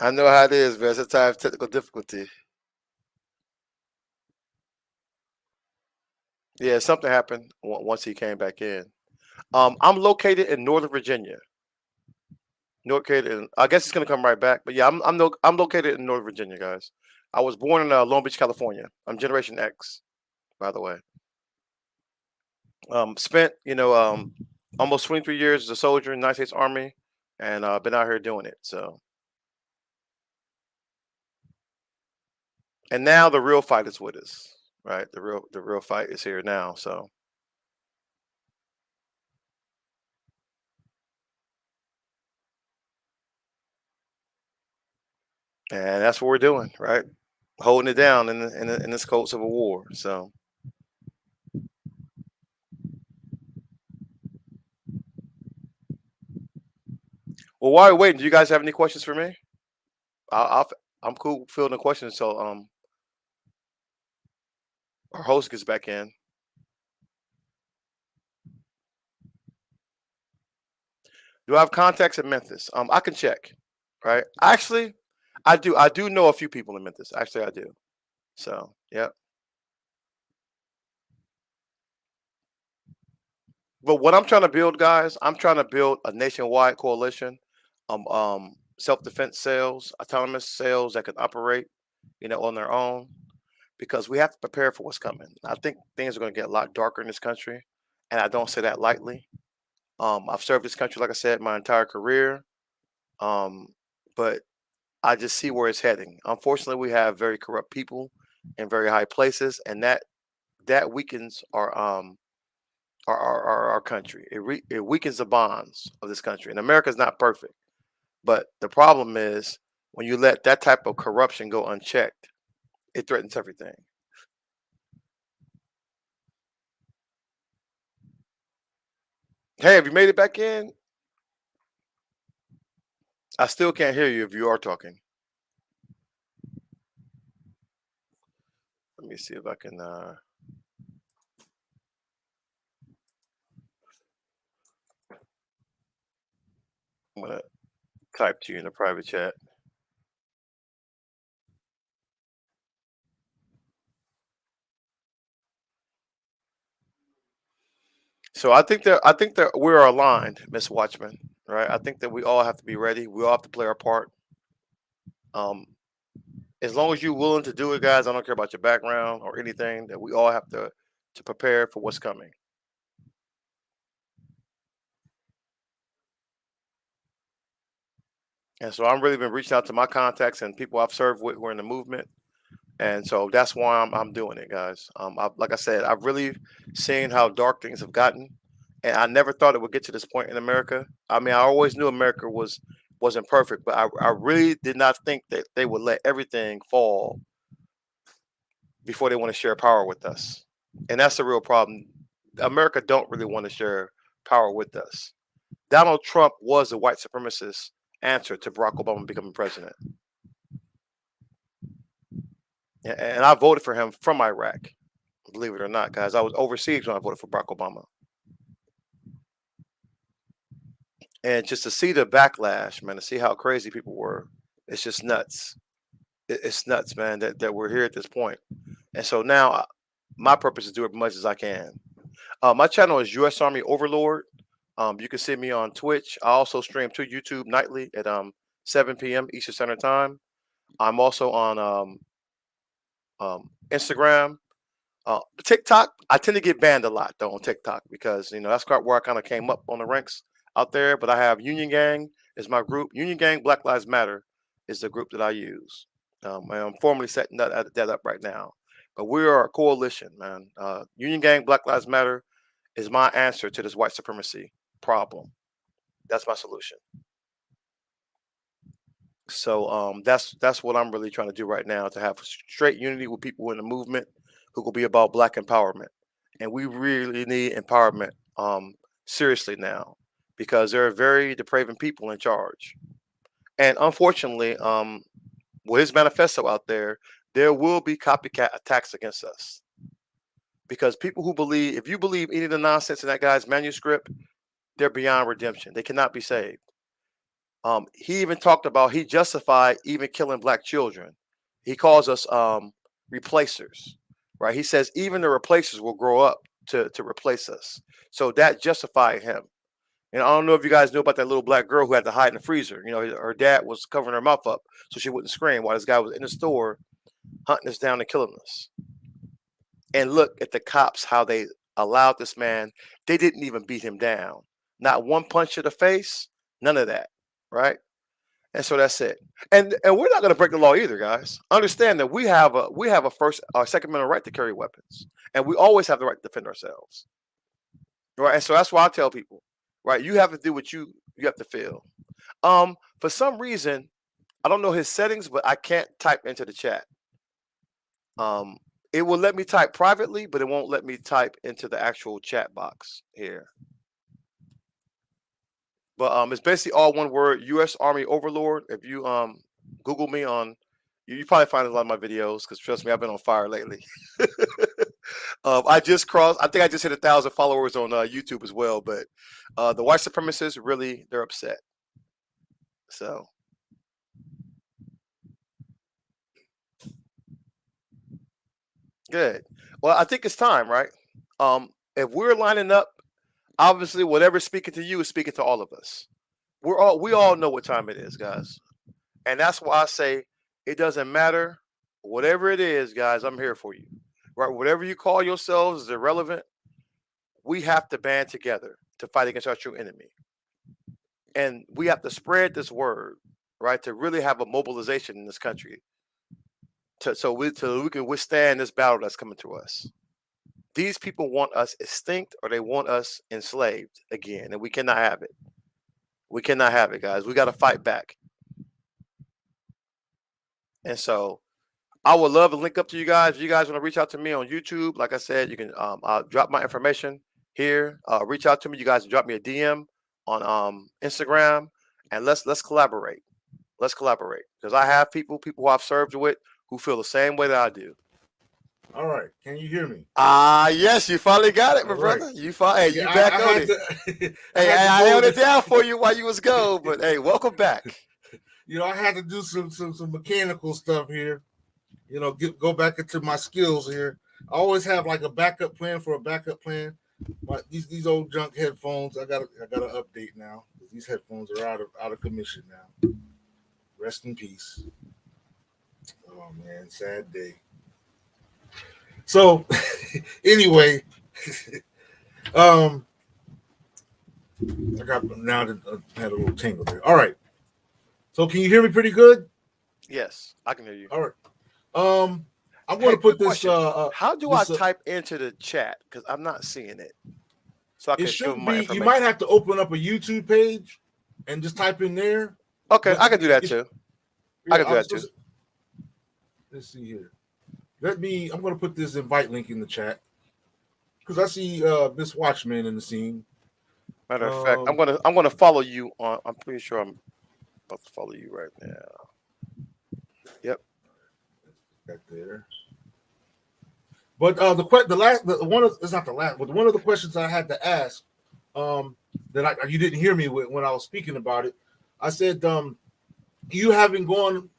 I know how it is, man. Sometimes technical difficulty. Yeah, something happened once he came back in. I'm located in Northern Virginia. Located in, I guess it's gonna come right back, but yeah, I'm located in Northern Virginia, guys. I was born in Long Beach, California. I'm Generation X, by the way. Spent almost 23 years as a soldier in the United States Army, and been out here doing it. So, and now the real fight is with us, right? The real fight is here now. So, and that's what we're doing, right? holding it down in this cold civil war. So, well, while we're waiting, do you guys have any questions for me? I'll I'm cool fielding the questions until our host gets back in. Do I have contacts in Memphis? I can check. Right? Actually, I do. I do know a few people in Memphis. Actually, I do. So, yeah. But what I'm trying to build, guys, I'm trying to build a nationwide coalition, self-defense cells, autonomous cells that can operate, on their own, because we have to prepare for what's coming. I think things are going to get a lot darker in this country, and I don't say that lightly. I've served this country, like I said, my entire career, um, but I just see where it's heading. Unfortunately, we have very corrupt people in very high places, and that weakens our country. It weakens the bonds of this country. And America's not perfect, but the problem is when you let that type of corruption go unchecked, it threatens everything. Hey, have you made it back in? I still can't hear you if you are talking. Let me see if I can. I'm gonna type to you in the private chat. So I think that we're aligned, Miss Watchman. Right? I think that we all have to be ready. We all have to play our part. Um, as long as you're willing to do it, guys, I don't care about your background or anything. That we all have to prepare for what's coming. And so I'm really been reaching out to my contacts and people I've served with who are in the movement. And so that's why I'm doing it, guys. Like I said, I've really seen how dark things have gotten, and I never thought it would get to this point in America. I mean, I always knew America wasn't perfect, but I really did not think that they would let everything fall before they want to share power with us. And that's the real problem. America don't really want to share power with us. Donald Trump was a white supremacist answer to Barack Obama becoming president. And I voted for him from Iraq, believe it or not, guys. I was overseas when I voted for Barack Obama. And just to see the backlash, man, to see how crazy people were, it's just nuts. It's nuts, man, that we're here at this point. And so now my purpose is to do as much as I can. My channel is U.S. Army Overlord. You can see me on Twitch. I also stream to YouTube nightly at 7 p.m. Eastern Standard Time. I'm also on Instagram. TikTok, I tend to get banned a lot though on TikTok because that's where I kind of came up on the ranks out there. But I have Union Gang is my group. Union Gang Black Lives Matter is the group that I use. And I'm formally setting that up right now. But we are a coalition, man. Union Gang Black Lives Matter is my answer to this white supremacy problem. That's my solution. So that's what I'm really trying to do right now, to have straight unity with people in the movement who will be about black empowerment. And we really need empowerment seriously now, because there are very depraving people in charge. And unfortunately, with his manifesto out there will be copycat attacks against us. Because people who believe, if you believe any of the nonsense in that guy's manuscript, they're beyond redemption. They cannot be saved. He even talked about, he justified even killing black children. He calls us replacers, right? He says even the replacers will grow up to replace us. So that justified him. And I don't know if you guys knew about that little black girl who had to hide in the freezer. Her dad was covering her mouth up so she wouldn't scream while this guy was in the store hunting us down and killing us. And look at the cops, how they allowed this man. They didn't even beat him down. Not one punch to the face, none of that, right? And so that's it. And we're not going to break the law either, guys. Understand that we have a first or second amendment right to carry weapons, and we always have the right to defend ourselves, right? And so that's why I tell people, right? You have to do what you have to feel. For some reason, I don't know his settings, but I can't type into the chat. It will let me type privately, but it won't let me type into the actual chat box here. But it's basically all one word: U.S. Army Overlord. If you Google me on, you probably find a lot of my videos because trust me, I've been on fire lately. I just crossed. I think I just hit 1,000 followers on YouTube as well. But the white supremacists really, they're upset. So good. Well, I think it's time, right? If we're lining up, obviously, whatever's speaking to you is speaking to all of us. We all know what time it is, guys, and that's why I say it doesn't matter. Whatever it is, guys, I'm here for you. Right? Whatever you call yourselves is irrelevant. We have to band together to fight against our true enemy, and we have to spread this word, right? To really have a mobilization in this country, so we can withstand this battle that's coming to us. These people want us extinct, or they want us enslaved again, and we cannot have it. We cannot have it, guys. We got to fight back. And so I would love to link up to you guys. If you guys want to reach out to me on YouTube, like I said, you can I'll drop my information here. Reach out to me. You guys can drop me a DM on Instagram, and let's collaborate. Let's collaborate, because I have people who I've served with who feel the same way that I do. All right. Can you hear me? Yes, you finally got it, my brother. Right. You back on it. I held it down for you while you was gone, but hey, welcome back. I had to do some mechanical stuff here. Go back into my skills here. I always have like a backup plan for a backup plan. But these old junk headphones, I gotta update now, because these headphones are out of commission now. Rest in peace. Oh man, sad day. So anyway, I got now that had a little tingle there. All right. So can you hear me pretty good? Yes, I can hear you. All right. I'm going to put this. How do I type into the chat? Because I'm not seeing it. So I can show my information. You might have to open up a YouTube page and just type in there. Okay, I can do that too. I can do that too. Let's see here. I'm going to put this invite link in the chat, because I see Miss Watchman in the scene. Matter of fact, I'm gonna follow you on. I'm pretty sure I'm about to follow you right now. Yep. Right there. But one of the questions I had to ask, that you didn't hear me when I was speaking about it. I said, you having gone,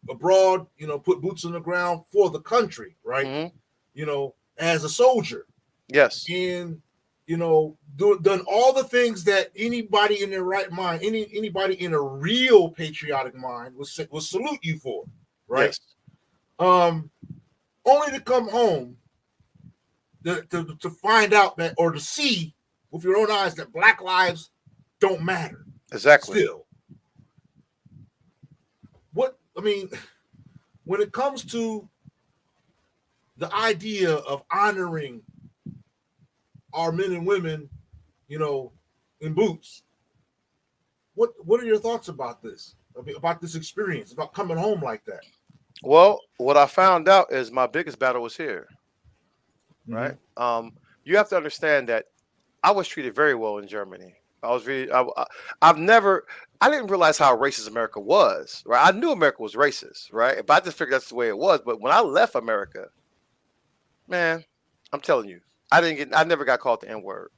abroad, put boots on the ground for the country, right? Mm-hmm. As a soldier. Yes. And done all the things that anybody in their right mind, anybody in a real patriotic mind will salute you for, right? Yes. Only to come home to find out that, or to see with your own eyes, that Black lives don't matter. Exactly. Still. When it comes to the idea of honoring our men and women, in boots, what are your thoughts about this? About this experience, about coming home like that? Well, what I found out is my biggest battle was here. Right? Mm-hmm. You have to understand that I was treated very well in Germany. I didn't realize how racist America was, right? I knew America was racist, right? But I just figured that's the way it was. But when I left America, man, I'm telling you, I never got called the N-word.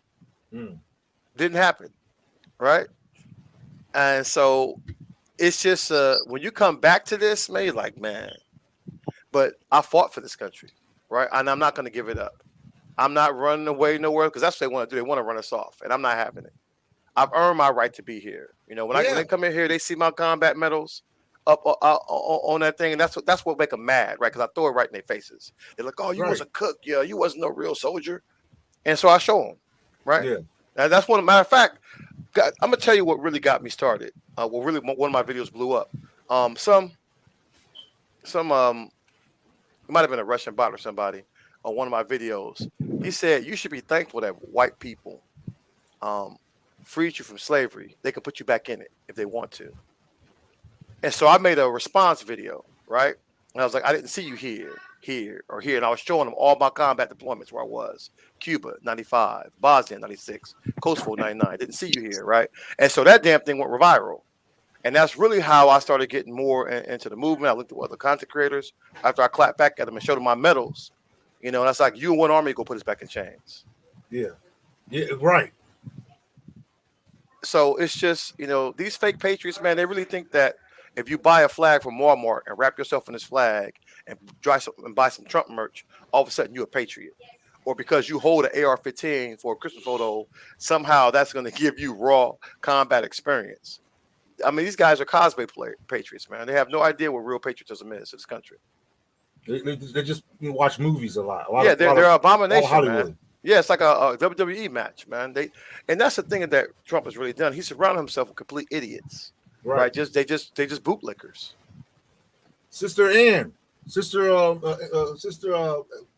Didn't happen, right? And so it's just when you come back to this, man, you're like, man, but I fought for this country, right? And I'm not going to give it up. I'm not running away nowhere, because that's what they want to do. They want to run us off, and I'm not having it. I've earned my right to be here. When they come in here, they see my combat medals up on that thing, and that's what make them mad, right? Because I throw it right in their faces. They're like, "Oh, you was a cook, yeah, you wasn't no real soldier," and so I show them, right? Yeah. And that's one. Matter of fact, I'm gonna tell you what really got me started. One of my videos blew up. Some it might have been a Russian bot or somebody on one of my videos. He said, "You should be thankful that white people freed you from slavery. They can put you back in it if they want to." And so I made a response video, right? And I was like, "I didn't see you here. here or here. And I was showing them all my combat deployments where I was. Cuba, 95, Bosnia, 96, Kosovo, 99. Didn't see you here, right? And so that damn thing went viral. And that's really how I started getting more into the movement. I looked at other content creators after I clapped back at them and showed them my medals. You know, and that's like, you and one army go put us back in chains. Yeah. Yeah, right. So it's just, you know, these fake patriots, man, they really think that if you buy a flag from Walmart and wrap yourself in this flag and buy some Trump merch, all of a sudden you're a patriot. Or because you hold an AR-15 for a Christmas photo, somehow that's going to give you raw combat experience. I mean, these guys are cosplay patriots, man. They have no idea what real patriotism is in this country. They just watch movies a lot. Yeah, they're an abomination, Hollywood. man. Yeah, it's like a WWE match, man. And that's the thing that Trump has really done. He surrounded himself with complete idiots, right? They just bootlickers. Sister Ann, sister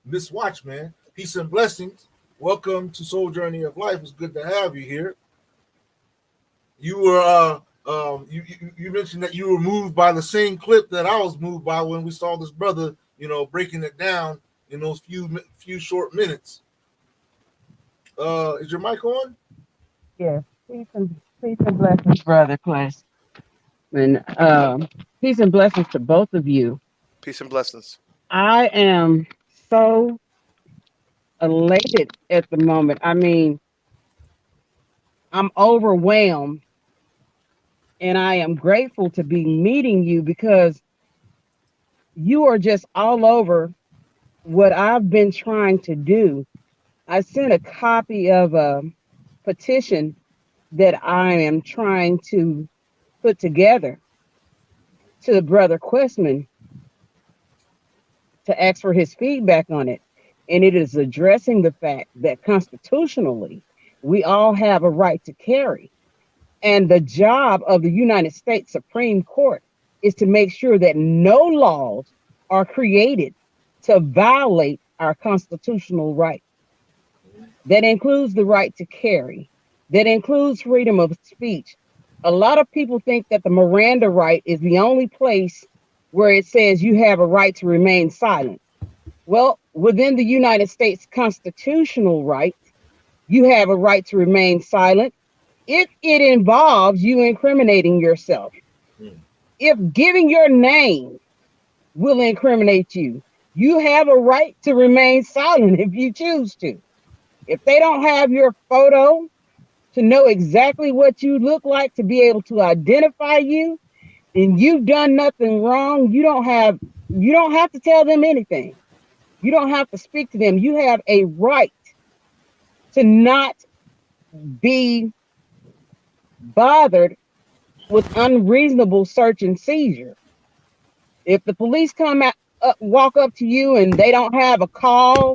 Miss Watch, man. Peace and blessings. Welcome to Soul Journey of Life. It's good to have you here. You were you mentioned that you were moved by the same clip that I was moved by when we saw this brother, breaking it down in those few short minutes. Is your mic on? Yeah. Peace and blessings, brother Quest. And peace and blessings to both of you. Peace and blessings. I am so elated at the moment. I mean, I'm overwhelmed, and I am grateful to be meeting you because you are just all over what I've been trying to do. I sent a copy of a petition that I am trying to put together to Brother Questman to ask for his feedback on it. And it is addressing the fact that constitutionally, we all have a right to carry. And the job of the United States Supreme Court is to make sure that no laws are created to violate our constitutional right. That includes the right to carry. That includes freedom of speech. A lot of people think that the Miranda right is the only place where it says you have a right to remain silent. Well, within the United States constitutional right, you have a right to remain silent if it involves you incriminating yourself. If giving your name will incriminate you, you have a right to remain silent if you choose to. If they don't have your photo to know exactly what you look like, to be able to identify you, and you've done nothing wrong, you don't have to tell them anything. You don't have to speak to them. You have a right to not be bothered with unreasonable search and seizure. If the police walk up to you and they don't have a call,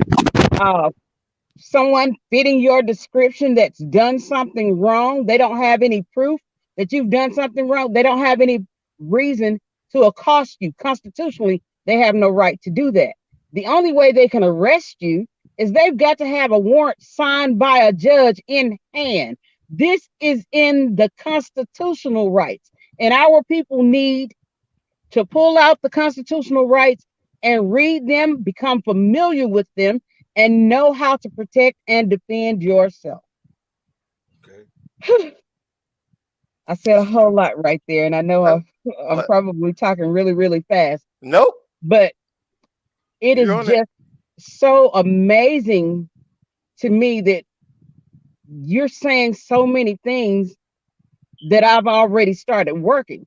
someone fitting your description that's done something wrong, they don't have any proof that you've done something wrong, they don't have any reason to accost you. Constitutionally, they have no right to do that. The only way they can arrest you is they've got to have a warrant signed by a judge in hand. This is in the constitutional rights, and our people need to pull out the constitutional rights and read them, become familiar with them, and know how to protect and defend yourself. Okay. I said a whole lot right there, and I know I'm probably talking really, really fast. Nope. But it is just so amazing to me that you're saying so many things that I've already started working.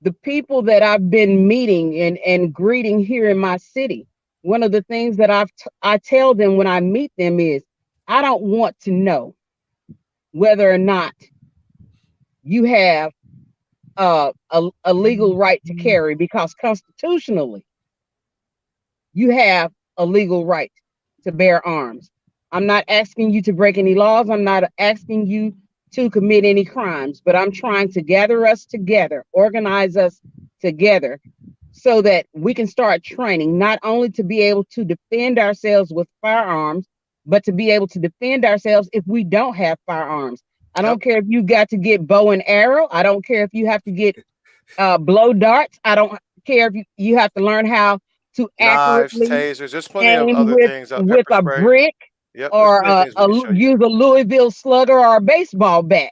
The people that I've been meeting and greeting here in my city, one of the things that I tell them when I meet them is, I don't want to know whether or not you have a legal right to carry, because constitutionally, you have a legal right to bear arms. I'm not asking you to break any laws. I'm not asking you to commit any crimes, but I'm trying to gather us together, organize us together, so that we can start training, not only to be able to defend ourselves with firearms, but to be able to defend ourselves if we don't have firearms. I don't care if you got to get bow and arrow. I don't care if you have to get blow darts. I don't care if you have to learn how to Knives, accurately tasers. There's plenty of aim other things. with Pepper a spray. brick Yep, there's or plenty of things we can show you. use a Louisville slugger or a baseball bat.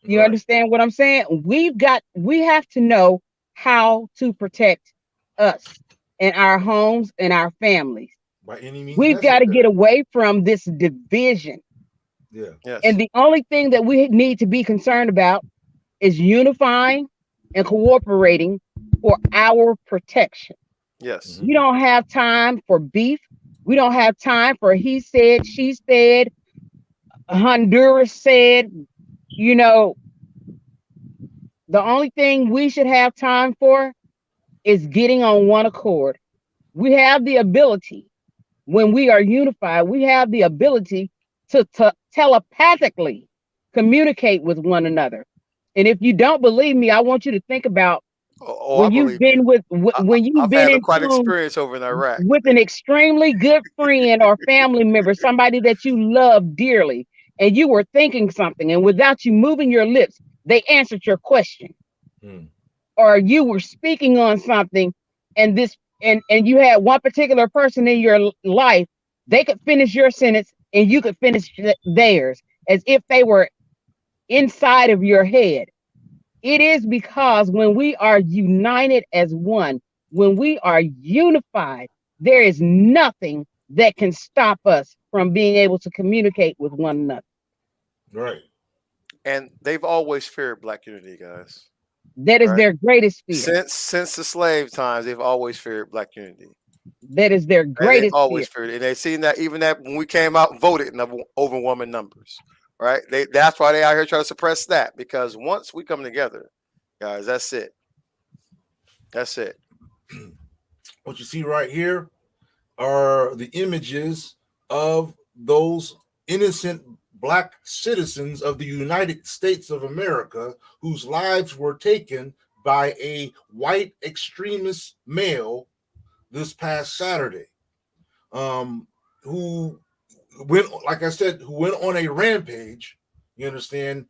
You Right. understand what I'm saying? We have to know how to protect us and our homes and our families. By any means We've got to get necessary. away from this division. Yeah. And Yes. the only thing that we need to be concerned about is unifying and cooperating for our protection. Yes. Hmm. We don't have time for beef. We don't have time for he said, she said, Honduras said. You know, the only thing we should have time for is getting on one accord. We have the ability, when we are unified, we have the ability to telepathically communicate with one another. And if you don't believe me, I want you to think about I when you've believe you. been with I, when you've I've been had a in quite tune experience over in Iraq. with an extremely good friend or family member, somebody that you love dearly, and you were thinking something, and without you moving your lips, they answered your question, Mm. or you were speaking on something, and and you had one particular person in your life, they could finish your sentence and you could finish theirs as if they were inside of your head. It is because when we are united as one, when we are unified, there is nothing that can stop us from being able to communicate with one another. Right. And they've always feared black unity, guys. That is Right? their greatest fear. Since the slave times, they've always feared black unity. That is their And they've greatest fear. always feared it. And they've seen that even that when we came out and voted in the overwhelming numbers. Right? That's why they out here trying to suppress that. Because once we come together, guys, that's it. That's it. What you see right here are the images of those innocent black citizens of the United States of America whose lives were taken by a white extremist male this past Saturday, who went, like I said, who went on a rampage. You understand,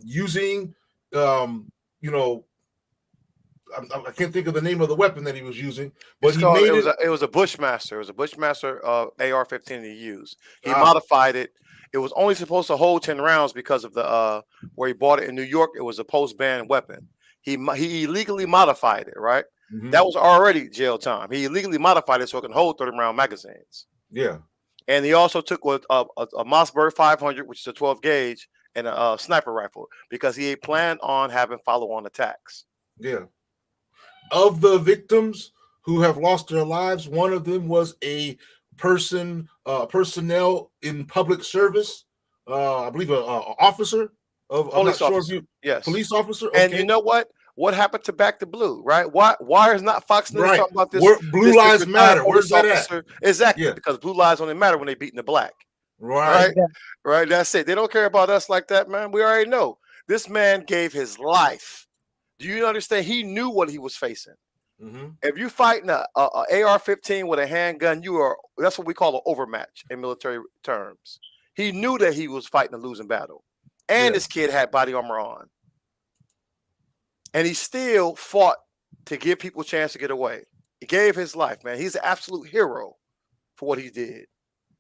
using, you know, I can't think of the name of the weapon that he was using, but It's he called made it. it was a Bushmaster. It was a Bushmaster AR-15 he used. He Ah, modified it. It was only supposed to hold 10 rounds because of the where he bought it in New York. It was a post-ban weapon. He illegally modified it, right? mhm, That was already jail time. He illegally modified it so it can hold 30-round magazines. yeah, And he also took a Mossberg 500, which is a 12 gauge, and a sniper rifle because he had planned on having follow-on attacks. yeah. Of the victims who have lost their lives, one of them was a personnel in public service. I believe a officer of. I'm not Police sure if officer, you yes. police officer. And you Okay, know what? What happened to Back to Blue, right? Why is not Fox News right. talking about Where Blue this Lives retired Matter? Where's police that at? officer? Exactly, Yeah, because blue lives only matter when they beating the black. right. Right? Exactly. Right. That's it. They don't care about us like that, man. We already know. This man gave his life. Do you understand? He knew what he was facing. Mm-hmm. If you fighting a AR-15 with a handgun, you are that's what we call an overmatch in military terms. He knew that he was fighting a losing battle. And Yeah, this kid had body armor on. And he still fought to give people a chance to get away. He gave his life, man. He's an absolute hero for what he did.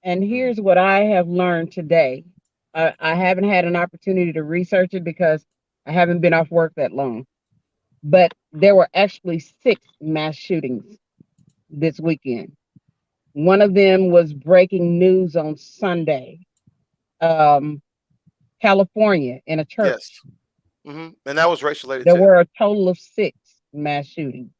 And here's what I have learned today. I haven't had an opportunity to research it because I haven't been off work that long. But there were actually 6 mass shootings this weekend. One of them was breaking news on Sunday. Um, California in a Yes. church. And that was race related There too. were a total of 6 mass shootings.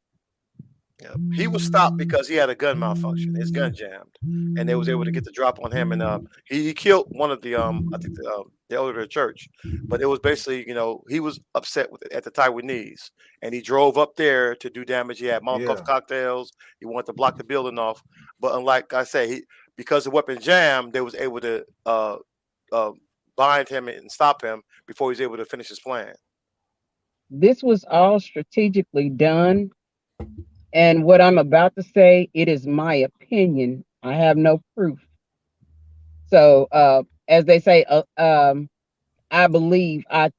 Yeah. He was stopped because he had a gun malfunction. His gun jammed, and they was able to get the drop on him. And he killed one of the I think the elder of the church. But it was basically he was upset with it at the Taiwanese, and he drove up there to do damage. He had Molotov yeah, cocktails. He wanted to block the building off, but unlike I say, because the weapon jammed, they was able to uh, bind him and stop him before he was able to finish his plan. This was all strategically done. And what I'm about to say, it is my opinion. I have no proof. So, as they say, I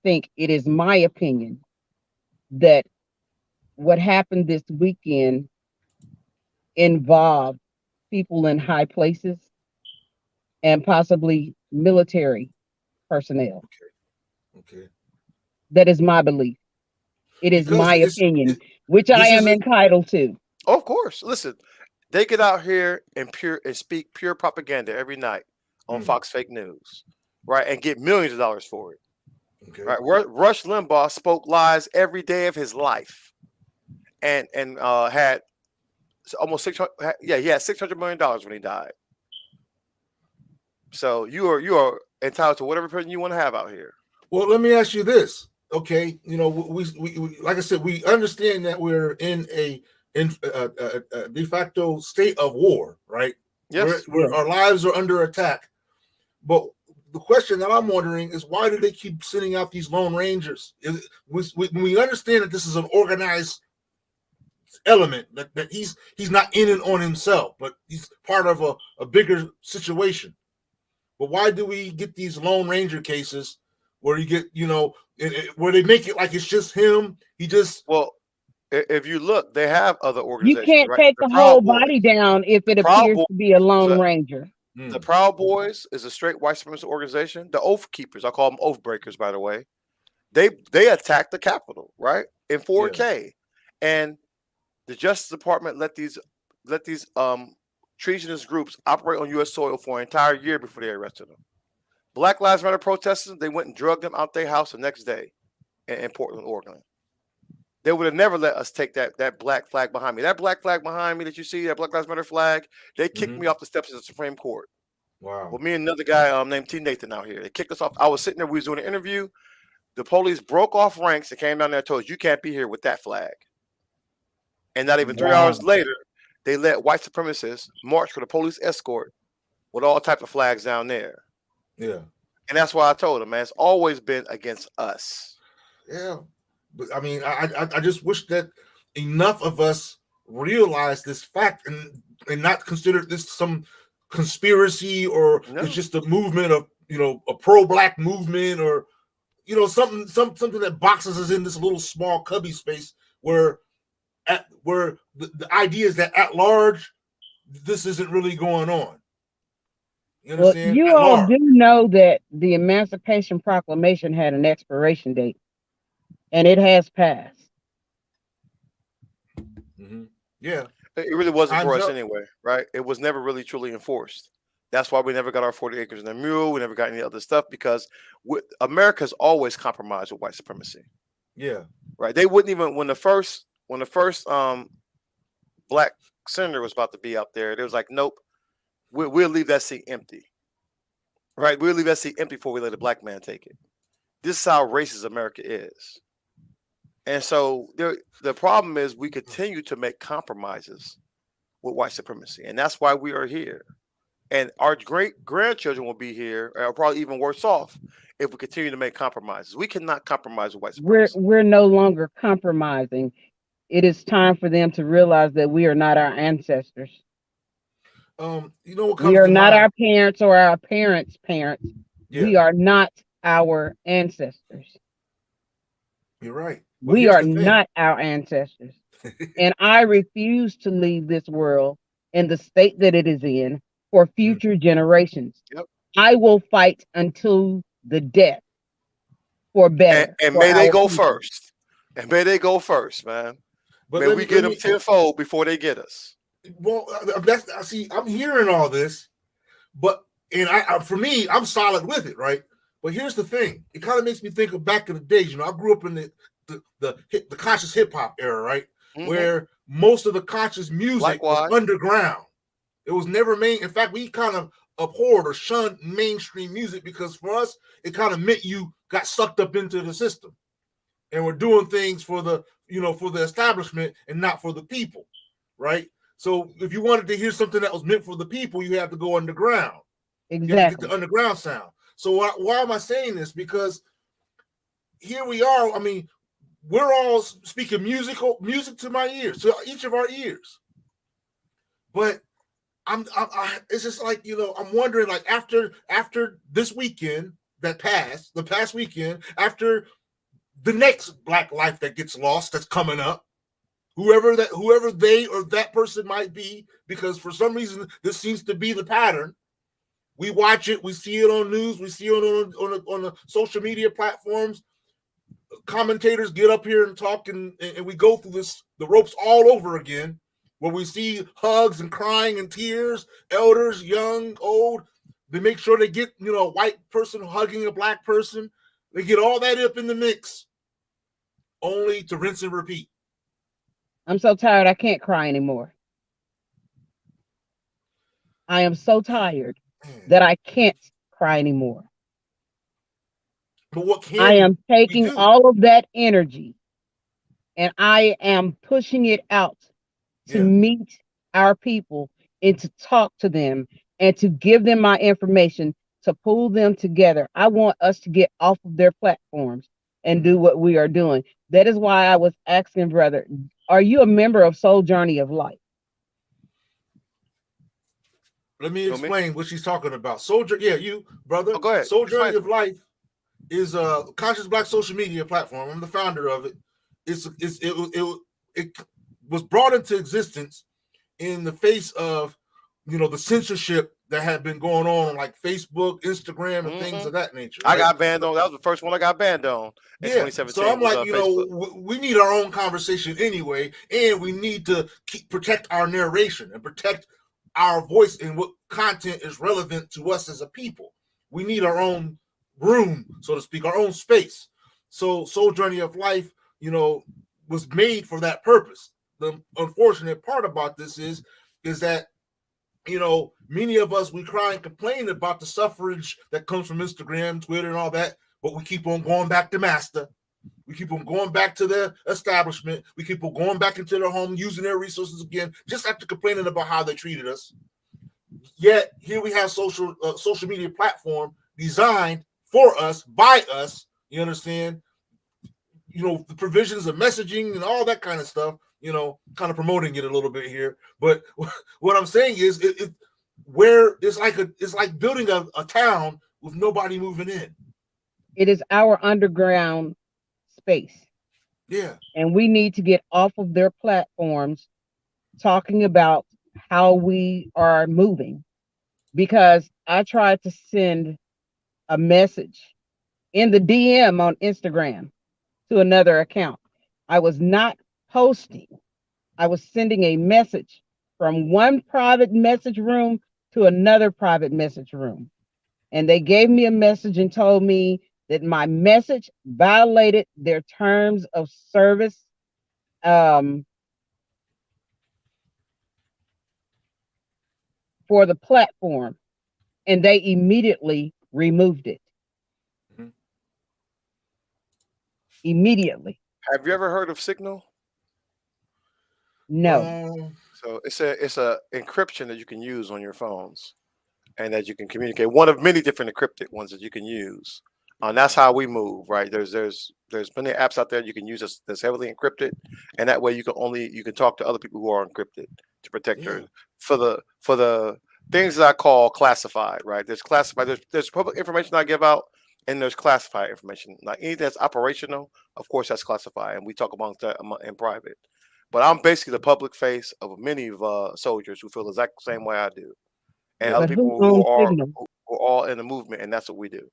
think it is my opinion that what happened this weekend involve people in high places and possibly military personnel. Okay. That is my belief. It is Because my opinion, which I this am isn't. entitled to. Oh, of course. Listen, they get out here and speak pure propaganda every night on Mm, Fox Fake News, right, and get millions of dollars for it. okay. Right, Rush Limbaugh spoke lies every day of his life, and had almost 600. Yeah, he had $600 million when he died. So you are entitled to whatever person you want to have out here. Well, let me ask you this. Okay, we like I said, we understand that we're in a de facto state of war, right? Yes. Yes. Our lives are under attack. But the question that I'm wondering is why do they keep sending out these lone rangers? We understand that this is an organized element, that he's not in it on himself, but he's part of a bigger situation. But why do we get these Lone Ranger cases where you get, where they make it like it's just him? He just, Well, if you look, they have other You organizations, can't right? take The the Proud whole body Boys. down if The it Proud appears Boys. to be a Lone So Ranger. the Proud Boys is a straight white supremacist organization. The Oath Keepers, I call them Oath Breakers, by the way. They attacked the Capitol, right, in yeah, 4K, and the Justice Department let these treasonous groups operate on U.S. soil for an entire year before they arrested them. Black Lives Matter protesters, they went and drugged them out their house the next day in Portland, Oregon. They would have never let us take that black flag behind me. That black flag behind me that you see, that Black Lives Matter flag, they kicked me off the steps of the Supreme Court. wow, With me and another guy named T. Nathan out here. They kicked us off. I was sitting there, we was doing an interview. The police broke off ranks and came down there and told us, you can't be here with that flag. And not even 3 hours Wow. later, they let white supremacists march with a police escort with all types of flags down there. yeah, And that's why I told them, man, it's always been against us. yeah. But I mean, I just wish that enough of us realize this fact and not consider this some conspiracy, or it's No. just a movement of, a pro-black movement, or something that boxes us in this little small cubby space where the idea is that at large this isn't really going on. You Well, understand? you At all large. do know that the Emancipation Proclamation had an expiration date, and it has passed. Mm-hmm. Yeah. It really wasn't for Time's us up. anyway, right? It was never really truly enforced. That's why we never got our 40 acres and a mule. We never got any other stuff because America's always compromised with white supremacy, Yeah. right? They wouldn't even when the first black senator was about to be out there. They was like, nope, we'll leave that seat empty, right? We'll leave that seat empty before we let a black man take it. This is how racist America is. And so the problem is we continue to make compromises with white supremacy. And that's why we are here. And our great grandchildren will be here, or probably even worse off, if we continue to make compromises. We cannot compromise with white We're supremacy. we're no longer compromising. It is time for them to realize that we are not our ancestors. You know what We comes are to not mind? our parents or our parents' parents. Yeah, We are not our ancestors. you're right. But We here's are the thing. not our ancestors. And I refuse to leave this world in the state that it is in for future generations. Yep. I will fight until the death for better And for may they our go people. first. And may they go first, man. But May let we me get let them me tenfold before they get us. well, that's I see. I'm hearing all this, but and for me, I'm solid with it, right? But here's the thing: it kind of makes me think of back in the days. I grew up in the conscious hip hop era, right? Hmm. Where most of the conscious music was Likewise. underground. It was never main. In fact, we kind of abhorred or shunned mainstream music because for us, it kind of meant you got sucked up into the system and we're doing things for the establishment and not for the people, right? So if you wanted to hear something that was meant for the people, you have to go underground. You have to get the Exactly. underground sound. So why am I saying this? Because here we are. I mean, we're all speaking music to my ears, to each of our ears. But it's just like I'm wondering, like after this weekend the past weekend, after the next Black life that gets lost that's coming up, whoever they or that person might be, because for some reason this seems to be the pattern. We watch it, we see it on news, we see it on the social media platforms. Commentators get up here and talk, and we go through the ropes all over again, where we see hugs and crying and tears, elders, young, old. They make sure they get, a white person hugging a black person. They get all that up in the mix, only to rinse and repeat. I'm so tired, I can't cry anymore. I am so tired that I can't cry anymore. But what can I am we taking do? all of that energy and I am pushing it out to meet our people and to talk to them and to give them my information, to pull them together. I want us to get off of their platforms and do what we are doing. That is why I was asking, brother, are you a member of Soul Journey of Life? Let me explain what she's talking about. Soldier, you, brother. Oh, go ahead. Soul Journey of Life is a conscious black social media platform. I'm the founder of it. It was brought into existence in the face of, the censorship that had been going on like Facebook, Instagram, and things of that nature. Right? I got banned on. That was the first one I got banned on in 2017. So I'm like, we need our own conversation anyway, and we need to protect our narration and protect our voice and what content is relevant to us as a people. We need our own room, so to speak, our own space. So Soul Journey of Life, was made for that purpose. The unfortunate part about this is that, many of us, we cry and complain about the suffrage that comes from Instagram, Twitter, and all that, but we keep on going back to master. We keep on going back to the establishment. We keep on going back into their home, using their resources again, just after complaining about how they treated us. Yet here we have social media platform designed for us, by us. You understand? The provisions of messaging and all that kind of stuff. Kind of promoting it a little bit here. But what I'm saying is, where it's like building a town with nobody moving in. It is our underground space. Yeah. And we need to get off of their platforms talking about how we are moving. Because I tried to send a message in the DM on Instagram to another account. I was not posting. I was sending a message from one private message room to another private message room. And they gave me a message and told me that my message violated their terms of service. For the platform, and they immediately removed it. Mm-hmm. Immediately. Have you ever heard of Signal? No. So it's a encryption that you can use on your phones, and that you can communicate. One of many different encrypted ones that you can use. And that's how we move, right? There's plenty of apps out there you can use that's heavily encrypted, and that way you can talk to other people who are encrypted to protect for the things that I call classified, right? There's classified. There's public information I give out, and there's classified information. Like anything that's operational, of course, that's classified, and we talk about that in private. But I'm basically the public face of many of soldiers who feel the exact same way I do, and other people who are all in the movement, and that's what we do.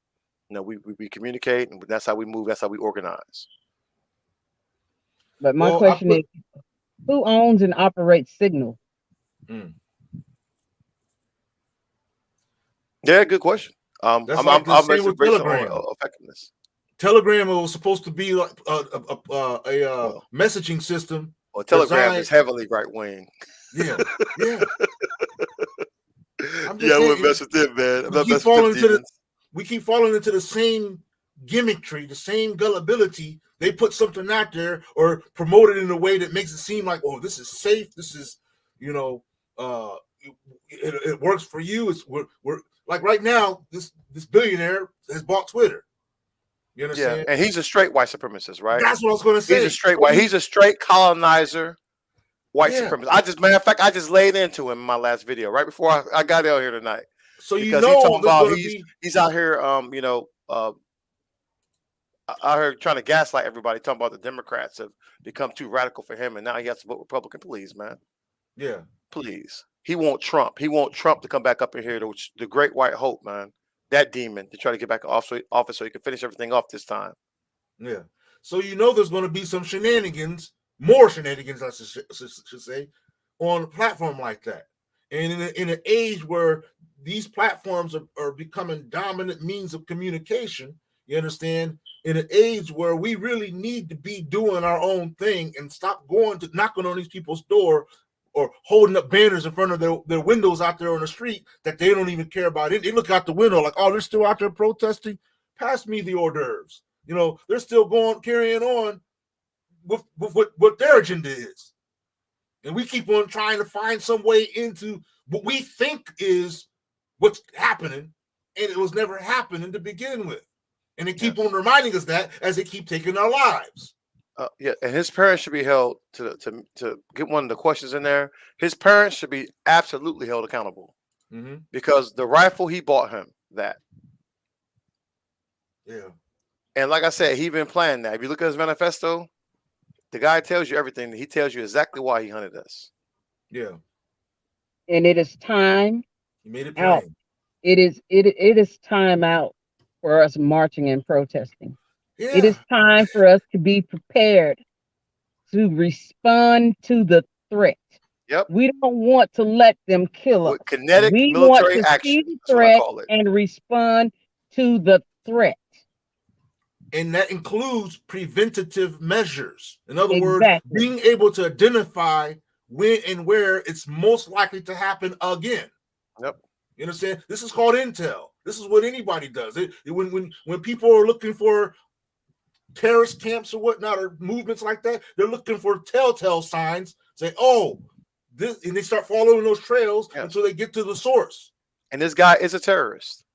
We communicate, and that's how we move. That's how we organize. But my question is, who owns and operates Signal? Yeah, good question. I'm with Telegram. Effectiveness. Telegram was supposed to be like a messaging system. Well, Telegram is heavily right wing. Yeah. I wouldn't mess with them, man. We keep falling into the same gimmickry, the same gullibility. They put something out there or promote it in a way that makes it seem like, oh, this is safe. This is, it works for you. We're like right now, this billionaire has bought Twitter. You understand? Yeah, and he's a straight white supremacist, right? That's what I was going to say. He's a straight white. He's a straight colonizer, white supremacist. Matter of fact, I just laid into him in my last video right before I got out here tonight. So he's talking about he's out here, I heard trying to gaslight everybody, talking about the Democrats have become too radical for him, and now he has to vote Republican. Please, man, Yeah. please. He want Trump. He want Trump to come back up in here, the great white hope, man. That demon to try to get back in office so he can finish everything off this time. Yeah. So there's going to be some shenanigans, more shenanigans, I should say, on a platform like that. And in an age where these platforms are becoming dominant means of communication, you understand? In an age where we really need to be doing our own thing and stop going to knocking on these people's door or holding up banners in front of their windows out there on the street that they don't even care about. They look out the window like, oh, they're still out there protesting. Pass me the hors d'oeuvres. They're still carrying on with what their agenda is. And we keep on trying to find some way into what we think is what's happening, and it was never happening to begin with. And they keep on reminding us that as they keep taking our lives. Yeah, and his parents should be held to get one of the questions in there. His parents should be absolutely held accountable because the rifle he bought him that. Yeah. And like I said, he been planning that. If you look at his manifesto, the guy tells you everything. He tells you exactly why he hunted us. Yeah. And it is time He made it out. plain. It is time out for us marching and protesting. Yeah. It is time for us to be prepared to respond to the threat. Yep. We don't want to let them kill us. With kinetic We military want to action. see the That's what I threat call it. and respond to the threat. And that includes preventative measures. In other words, Exactly. being able to identify when and where it's most likely to happen again. Yep. You understand? This is called intel. This is what anybody does. When people are looking for terrorist camps or whatnot or movements like that, they're looking for telltale signs. Say, oh, this, and they start following those trails until they get to the source. And this guy is a terrorist.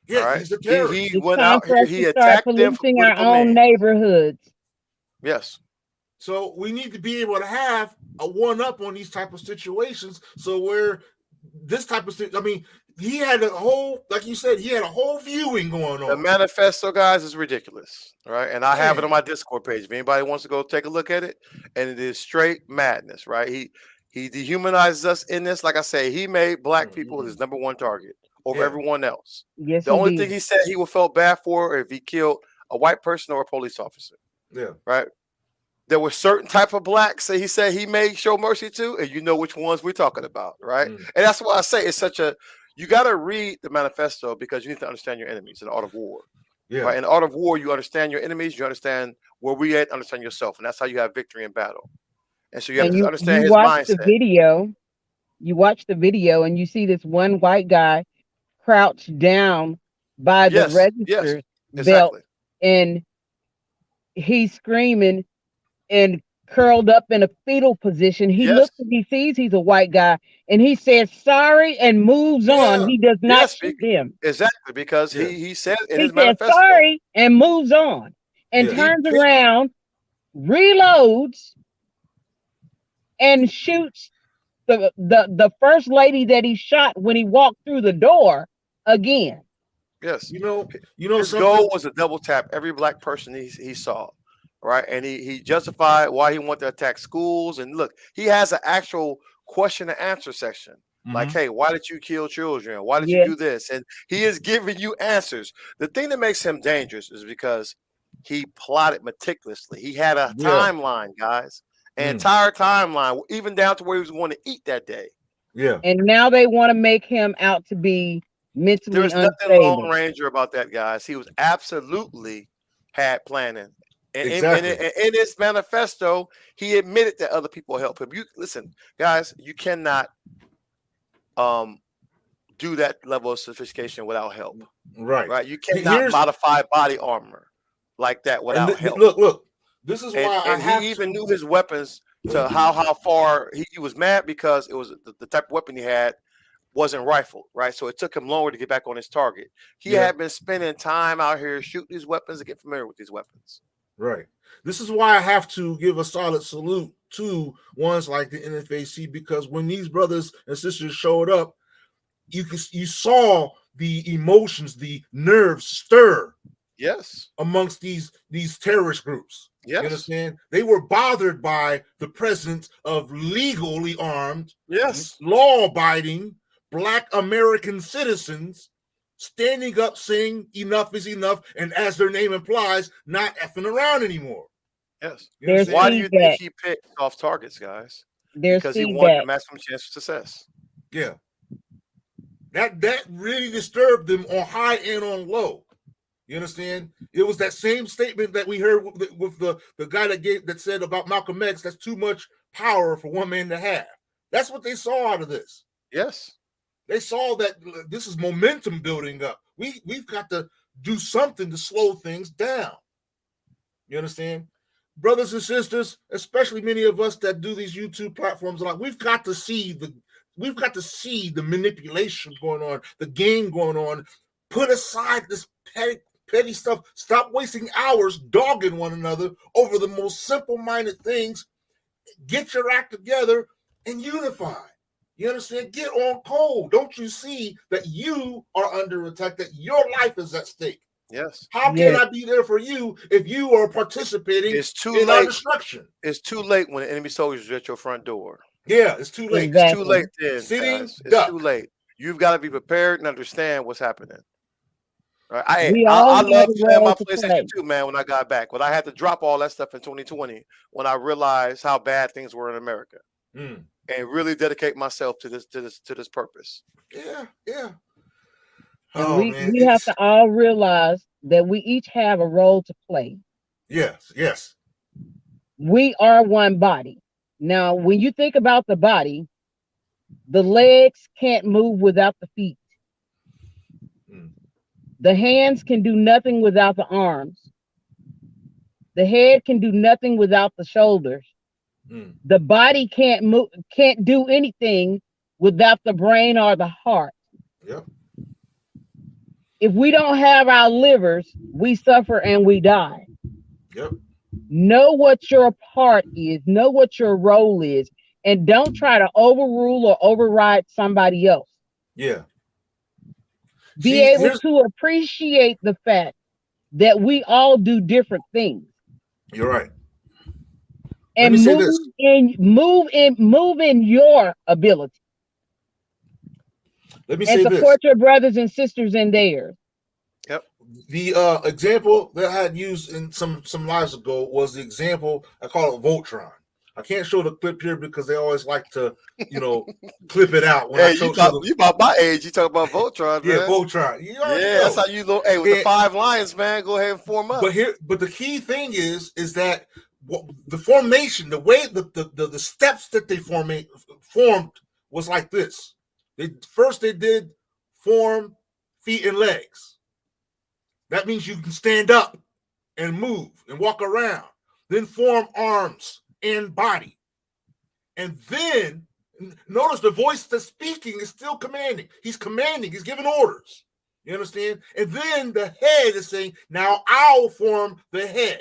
Yeah, right? he's a terrorist. He It's went time out for here. us He to start attacked them for policing our political own gain. neighborhoods. Yes. So we need to be able to have a one-up on these type of situations. So where this type of, I mean, he had a whole, like you said, he had a whole viewing going on. The manifesto, guys, is ridiculous. Right. And I have it on my Discord page. If anybody wants to go take a look at it, and it is straight madness, right? He dehumanizes us in this. Like I say, he made black people his number one target over everyone else. Yes, the only thing he said he would felt bad for if he killed a white person or a police officer. Yeah. Right. There were certain type of blacks that he said he may show mercy to, and you know which ones we're talking about, right? And that's why I say it's such a, you got to read the manifesto because you need to understand your enemies in the art of war. Yeah. Right. In the art of war, you understand your enemies, you understand where we at, understand yourself, and that's how you have victory in battle. And so you have to understand his watch the mindset. video. You watch the video, and you see this one white guy crouched down by the register belt, and he's screaming and curled up in a fetal position. He looks and he sees he's a white guy, and he says sorry and moves on. He does not shoot him. Exactly, because he said in he his manifesto, sorry and moves on and turns around, reloads, and shoots the first lady that he shot when he walked through the door again. Yes. You know, his goal was to double tap every black person he saw. Right. And he justified why he wanted to attack schools. And look, he has an actual question and answer section. Like, hey, why did you kill children? Why did you do this? And he is giving you answers. The thing that makes him dangerous is because he plotted meticulously. He had a timeline, guys. An entire timeline, even down to where he was going to eat that day. Yeah. And now they want to make him out to be mentally unstable. There's nothing Lone Ranger about that, guys. He was absolutely had planning. And in his manifesto, he admitted that other people helped him. You listen, guys, you cannot do that level of sophistication without help. Right. You cannot modify body armor like that without help. Look. This is why he even knew his weapons to how far he was mad because it was the type of weapon he had wasn't rifled, right? So it took him longer to get back on his target. He had been spending time out here shooting these weapons to get familiar with these weapons. Right. This is why I have to give a solid salute to ones like the NFAC, because when these brothers and sisters showed up, you saw the emotions, the nerves stir Yes. amongst these terrorist groups. You Yes. understand? They were bothered by the presence of legally armed, Yes. law-abiding Black American citizens standing up saying enough is enough, and as their name implies, not effing around anymore. Yes. You There's Why understand? do you think feedback. he picked soft targets, guys? There's Because he wanted the feedback. maximum chance of success. Yeah. That really disturbed them on high and on low. You understand? It was that same statement that we heard with the guy that said about Malcolm X. That's too much power for one man to have. That's what they saw out of this. Yes. They saw that this is momentum building up. We've got to do something to slow things down. You understand? Brothers and sisters, especially many of us that do these YouTube platforms, like we've got to see the manipulation going on, the game going on. Put aside this petty stuff. Stop wasting hours dogging one another over the most simple-minded things. Get your act together and unify. You understand? Get on code. Don't you see that you are under attack, that your life is at stake? Yes. How can Yes. I be there for you if you are participating It's too in our late. destruction? It's too late when the enemy soldiers are at your front door. Yeah, it's too late. It's too Exactly. late then, Sitting guys. It's too duck. late. You've got to be prepared and understand what's happening. Right? I We I, all I have love a playing role my to PlayStation play. 2, man, when I got back. But I had to drop all that stuff in 2020 when I realized how bad things were in America. Mm. And really dedicate myself to this purpose. Yeah, yeah. And Oh we man, we have it's to all realize that we each have a role to play. yes. We are one body. Now, when you think about the body, the legs can't move without the feet. Mm. The hands can do nothing without the arms. The head can do nothing without the shoulders. Mm. The body can't move, can't do anything without the brain or the heart. Yep. If we don't have our livers, we suffer and we die. Yep. Know what your part is, know what your role is, and don't try to overrule or override somebody else. Yeah. Be See, able here's to appreciate the fact that we all do different things you're right. Let me and say this. move in your ability Let me and say this. support your brothers and sisters in theirs. Yep. The example that I had used in some lives ago was the example I call it Voltron. I can't show the clip here because they always like to, clip it out when I Hey, show the you about my age. You talk about Voltron, yeah man. Voltron. You already Yeah, that's know. how you look. Hey, with the And, 5 lions, man, go ahead and form up. but the key thing is that the formation, the way the steps that they formed was like this. They did form feet and legs. That means you can stand up and move and walk around. Then form arms and body. And then notice the voice that's speaking is still commanding. He's commanding, he's giving orders. You understand? And then the head is saying, now I'll form the head.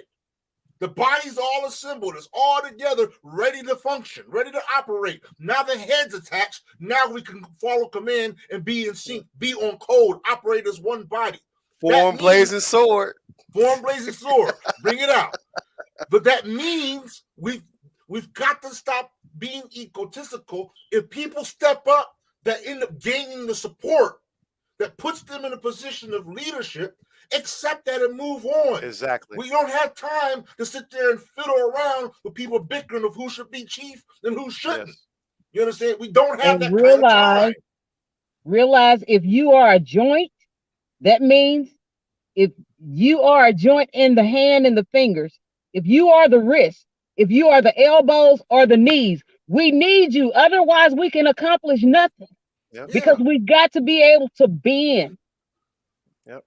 The body's all assembled, it's all together, ready to function, ready to operate. Now the head's attached. Now we can follow command and be in sync, be on code, operate as one body. Form blazing sword. Form blazing sword. Bring it out. But that means we've got to stop being egotistical. If people step up that end up gaining the support that puts them in a position of leadership, accept that and move on. Exactly. We don't have time to sit there and fiddle around with people bickering of who should be chief and who shouldn't. Yes. You understand? We don't have And that kind of time. realize if you are a joint, that means if you are a joint in the hand and the fingers, if you are the wrist, if you are the elbows or the knees, we need you. Otherwise, we can accomplish nothing. Yep. Because Yeah. we've got to be able to bend. Yep.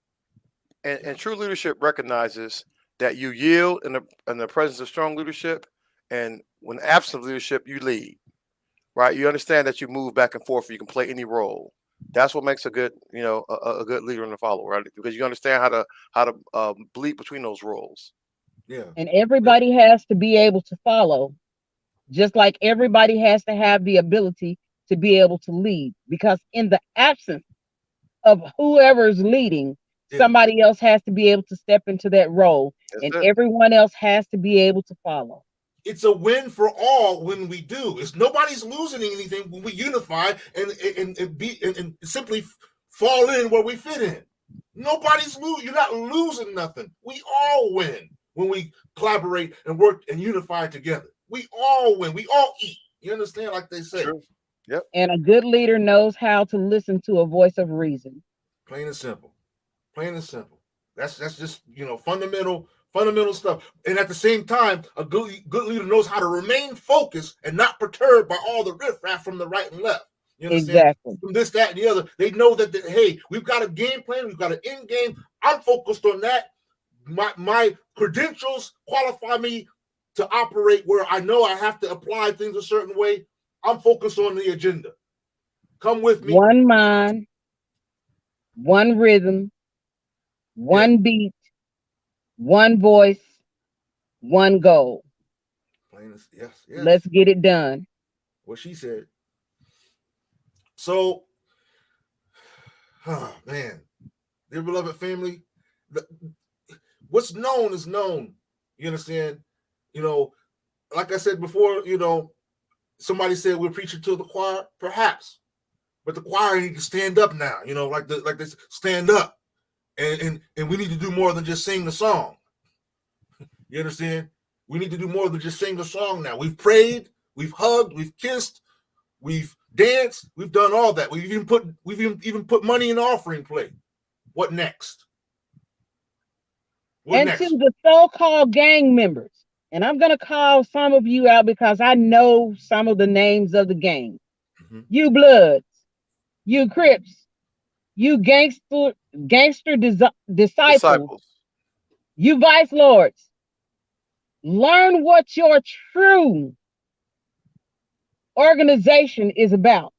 And true leadership recognizes that you yield in the presence of strong leadership, and when absent of leadership, you lead. Right? You understand that you move back and forth. You can play any role. That's what makes a good, a good leader and a follower, right? Because you understand how to bleed between those roles. Yeah. And everybody has to be able to follow, just like everybody has to have the ability to be able to lead. Because in the absence of whoever's leading, Somebody else has to be able to step into that role, That's and it. everyone else has to be able to follow. It's a win for all when we do. It's nobody's losing anything when we unify and simply fall in where we fit in. Nobody's losing. You're not losing nothing. We all win when we collaborate and work and unify together. We all win. We all eat. You understand? Like they say. True. Yep. And a good leader knows how to listen to a voice of reason. Plain and simple. Plain and simple. That's just fundamental stuff. And at the same time, a good leader knows how to remain focused and not perturbed by all the riffraff from the right and left. You understand? Exactly. From this, that, and the other. They know that, hey, we've got a game plan, we've got an end game. I'm focused on that. My credentials qualify me to operate where I know I have to apply things a certain way. I'm focused on the agenda. Come with me. One mind, one rhythm, one beat, one voice, one goal. Yes. Let's get it done. What she said. So, man, dear beloved family, what's known is known. You understand? Like I said before, somebody said we're preaching to the choir, perhaps, but the choir need to stand up now. Like this, stand up, and we need to do more than just sing the song. You understand? We need to do more than just sing the song now. We've prayed, we've hugged, we've kissed, we've danced, we've done all that. We've even put money in the offering plate. What next? To the so-called gang members, and I'm going to call some of you out because I know some of the names of the gang. Mm-hmm. You Bloods, you Crips, you gangster disciples, you Vice Lords. Learn what your true organization is about.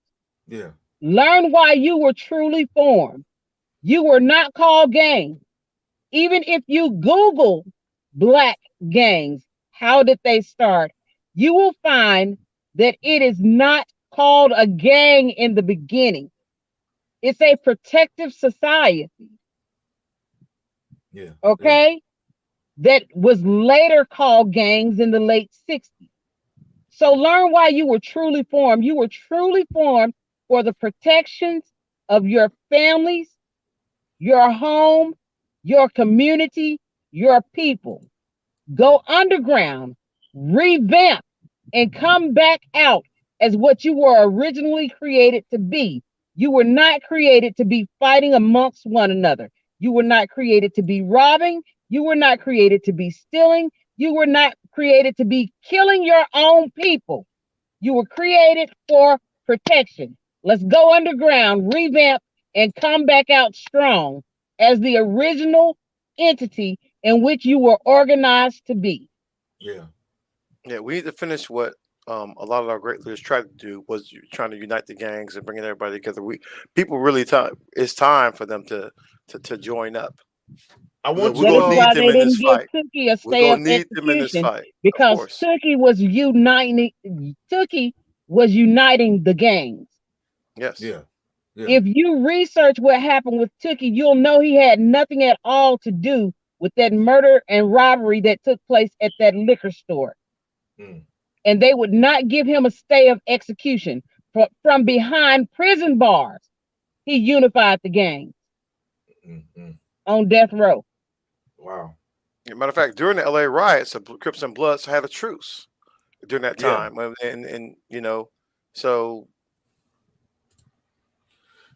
Yeah. Learn why you were truly formed. You were not called gangs. Even if you Google black gangs, how did they start? You will find that it is not called a gang in the beginning. It's a protective society. Yeah. Okay? Yeah. That was later called gangs in the late 60s. So learn why you were truly formed. You were truly formed for the protections of your families, your home, your community, your people. Go underground, revamp, and come back out as what you were originally created to be. You were not created to be fighting amongst one another. You were not created to be robbing. You were not created to be stealing. You were not created to be killing your own people. You were created for protection. Let's go underground, revamp, and come back out strong as the original entity in which you were organized to be. Yeah. Yeah, we need to finish what a lot of our great leaders tried to do, was trying to unite the gangs and bringing everybody together. It's time for them to join up. We're gonna need them in this fight. Tookie a stay of execution because Tookie was uniting the gangs. Yes. Yeah. If you research what happened with Tookie, you'll know he had nothing at all to do with that murder and robbery that took place at that liquor store. And they would not give him a stay of execution. From behind prison bars, he unified the gangs on death row. Wow. As a matter of fact, during the LA riots, the Crips and Bloods had a truce during that time. And so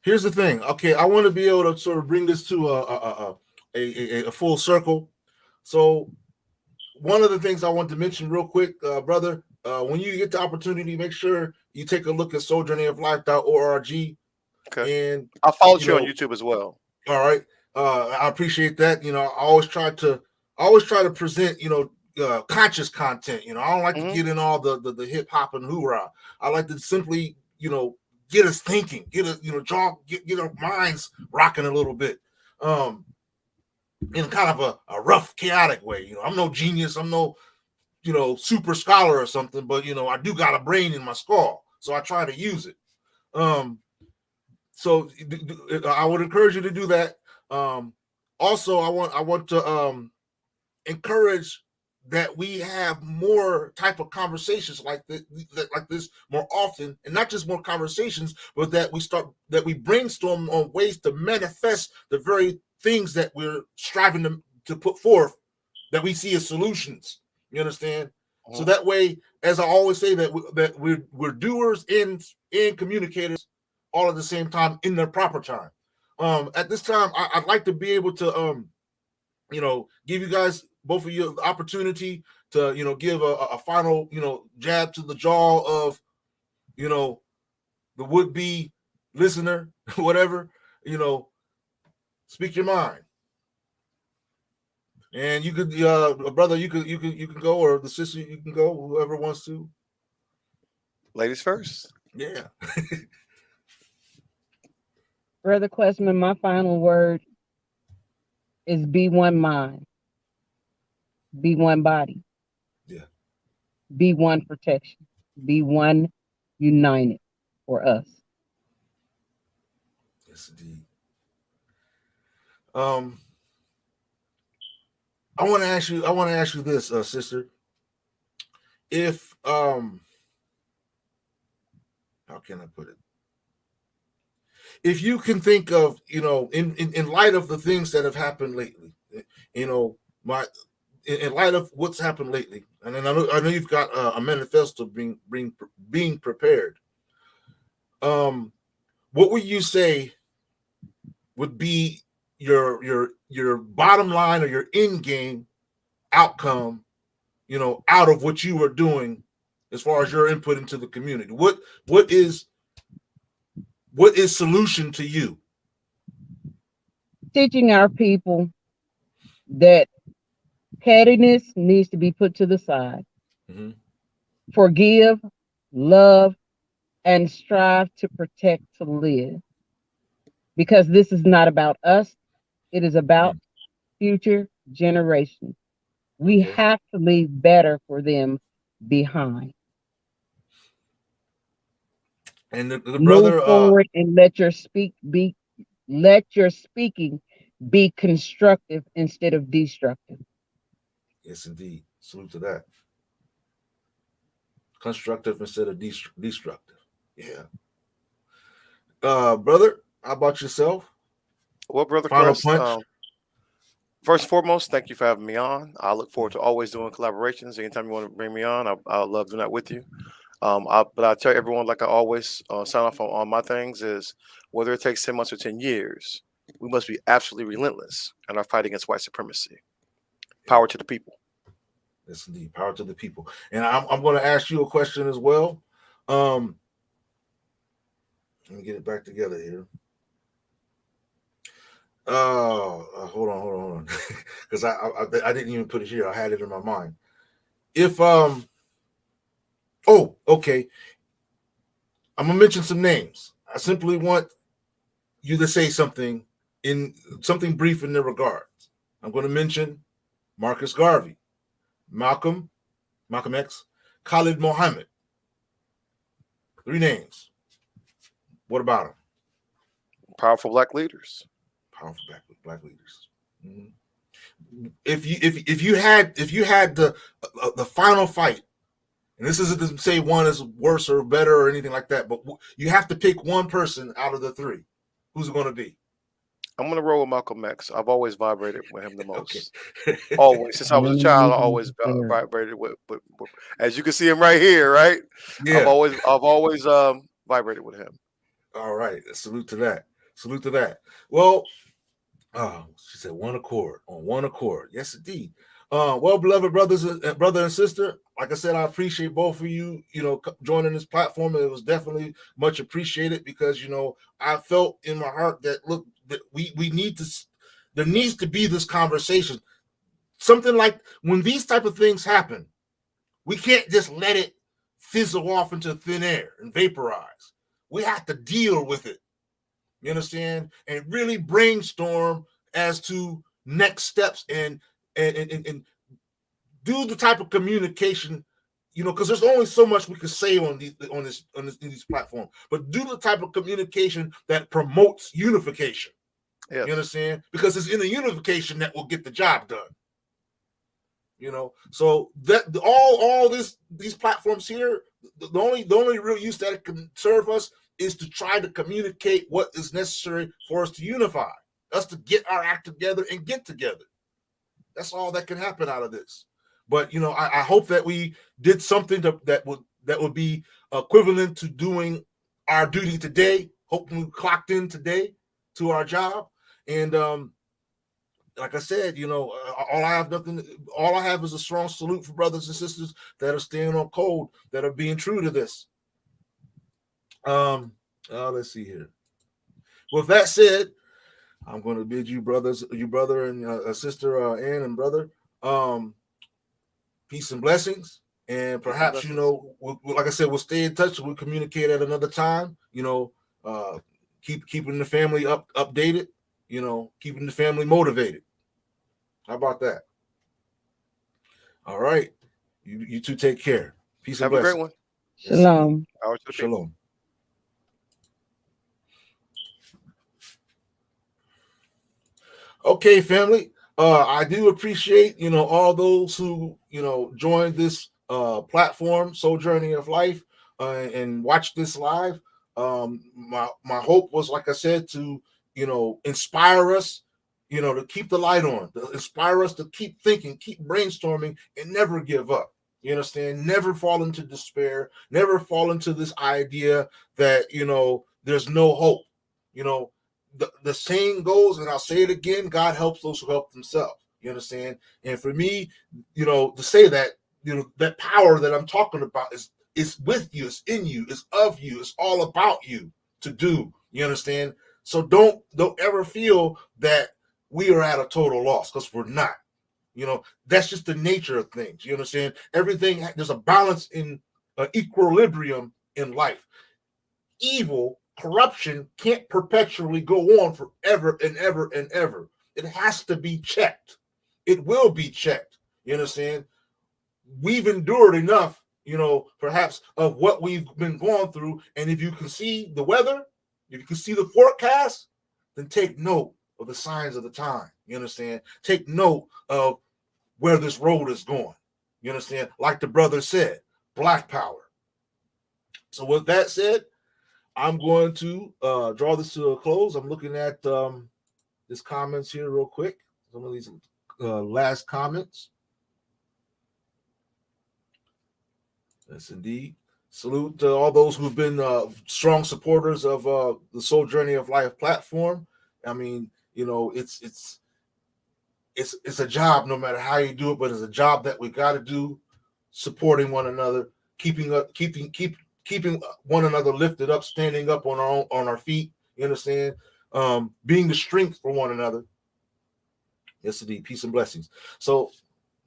here's the thing. Okay, I want to be able to sort of bring this to a full circle. So one of the things I want to mention real quick, brother, when you get the opportunity, make sure you take a look at souljourneyoflife.org. Okay. And I'll follow you on YouTube as well. All right. I appreciate that. I always try to present, conscious content. I don't like to get in all the hip hop and hoorah. I like to simply, get us thinking, get our minds rocking a little bit. In kind of a rough, chaotic way. I'm no genius. I'm no, super scholar or something, but I do got a brain in my skull, so I try to use it. So I would encourage you to do that. Also, I want to encourage that we have more type of conversations like this more often, and not just more conversations, but that we brainstorm on ways to manifest the very things that we're striving to put forth, that we see as solutions. You understand? So Mhm. that way, as I always say, that we're doers and communicators all at the same time in their proper time. At this time, I'd like to be able to give you guys, both of you, the opportunity to give a final jab to the jaw of you know the would be listener, whatever. you know Speak your mind. And you could, brother, you can go, or the sister, you can go, whoever wants to. Ladies first. Yeah. Brother Questman, my final word is be one mind, be one body, Yeah. be one protection, be one united for us. Yes, indeed. Um, I want to ask you. I want to ask you this, sister. If how can I put it? If you can think of, in light of the things that have happened lately, my in light of what's happened lately, and then I know you've got a manifesto being prepared. Um, what would you say would be your bottom line, or your end game outcome, out of what you were doing, as far as your input into the community? What is solution to you? Teaching our people that pettiness needs to be put to the side, Mm-hmm. forgive, love, and strive to protect to live. Because this is not about us, it is about future generations. We Okay. have to leave better for them behind. And the Move brother, forward and let your speaking be constructive instead of destructive. yes, indeed. Salute to that. Constructive instead of destructive. Yeah. Brother, how about yourself? Well, Brother Final Quest, punch. first and foremost, thank you for having me on. I look forward to always doing collaborations. Anytime you want to bring me on, I love doing that with you. But I tell everyone, like I always sign off on my things, is whether it takes 10 months or 10 years, we must be absolutely relentless in our fight against white supremacy. Yeah. Power to the people. Yes, indeed. Power to the people. And I'm going to ask you a question as well. Um, Let me get it back together here. Hold on, because I didn't even put it here. I had it in my mind. If oh, okay, I'm gonna mention some names. I simply want you to say something brief in their regards. I'm going to mention Marcus Garvey, Malcolm, Malcolm X, Khalid Mohammed. Three names. What about them? Powerful black leaders. Powerful black leaders. Mhm. If you had the final fight, and this isn't to say one is worse or better or anything like that, but you have to pick one person out of the three. Who's it going to be? I'm gonna roll with Malcolm X. I've always vibrated with him the Okay. most. Always, since I was a child, I Minimum always necessary. vibrated with. As you can see him right here, right? Yeah. I've always vibrated with him. All right. Salute to that. Salute to that. Well, she said one accord, on one accord. Yes, indeed. Well, beloved brother and sister, like I said, I appreciate both of you, joining this platform. It was definitely much appreciated, because, I felt in my heart that, look, that we need to, there needs to be this conversation. Something like, when these type of things happen, we can't just let it fizzle off into thin air and vaporize. We have to deal with it. You understand? And really brainstorm as to next steps, and do the type of communication, because there's only so much we can say on these platforms. But do the type of communication that promotes unification. You Yes. understand? Because it's in the unification that will get the job done. So that all these platforms here, the only real use that it can serve us is to try to communicate what is necessary for us to unify, us to get our act together and get together. That's all that can happen out of this. But I hope that we did something that would be equivalent to doing our duty today. Hoping we clocked in today to our job. And like I said, all I have is a strong salute for brothers and sisters that are staying on code, that are being true to this. Let's see here. With that said, I'm going to bid you brother and sister, Ann and brother, peace and blessings. And Peace and perhaps, blessings. like I said, we'll stay in touch. We'll communicate at another time. Keeping the family updated. Keeping the family motivated. How about that? All right. You two take care. Peace and Have a great blessings. one. Yes, indeed. Shalom. Power to the people. Shalom. Okay, family. I do appreciate all those who joined this platform, Soul Journey of Life, and watched this live. My hope was, like I said, to inspire us, to keep the light on, to inspire us to keep thinking, keep brainstorming, and never give up. You understand? Never fall into despair. Never fall into this idea that there's no hope. You know, the saying goes, and I'll say it again: God helps those who help themselves. You understand? And for me, to say that, that power that I'm talking about is with you, it's in you, it's of you, it's all about you to do. You understand? So don't ever feel that we are at a total loss, because we're not. That's just the nature of things. You understand? Everything, there's a balance in equilibrium in life. Evil, corruption can't perpetually go on forever and ever and ever. It has to be checked. It will be checked. You understand? We've endured enough, perhaps, of what we've been going through. And if you can see the weather, if you can see the forecast, then take note of the signs of the time. You understand? Take note of where this road is going. You understand? Like the brother said, black power. So with that said, I'm going to draw this to a close. I'm looking at these comments here real quick. Some of these last comments. Yes, indeed. Salute to all those who've been strong supporters of the Soul Journey of Life platform. I mean, it's a job, no matter how you do it, but it's a job that we got to do, supporting one another, keeping one another lifted up, standing up on our feet. You understand? Being the strength for one another. Yes, indeed. Peace and blessings. So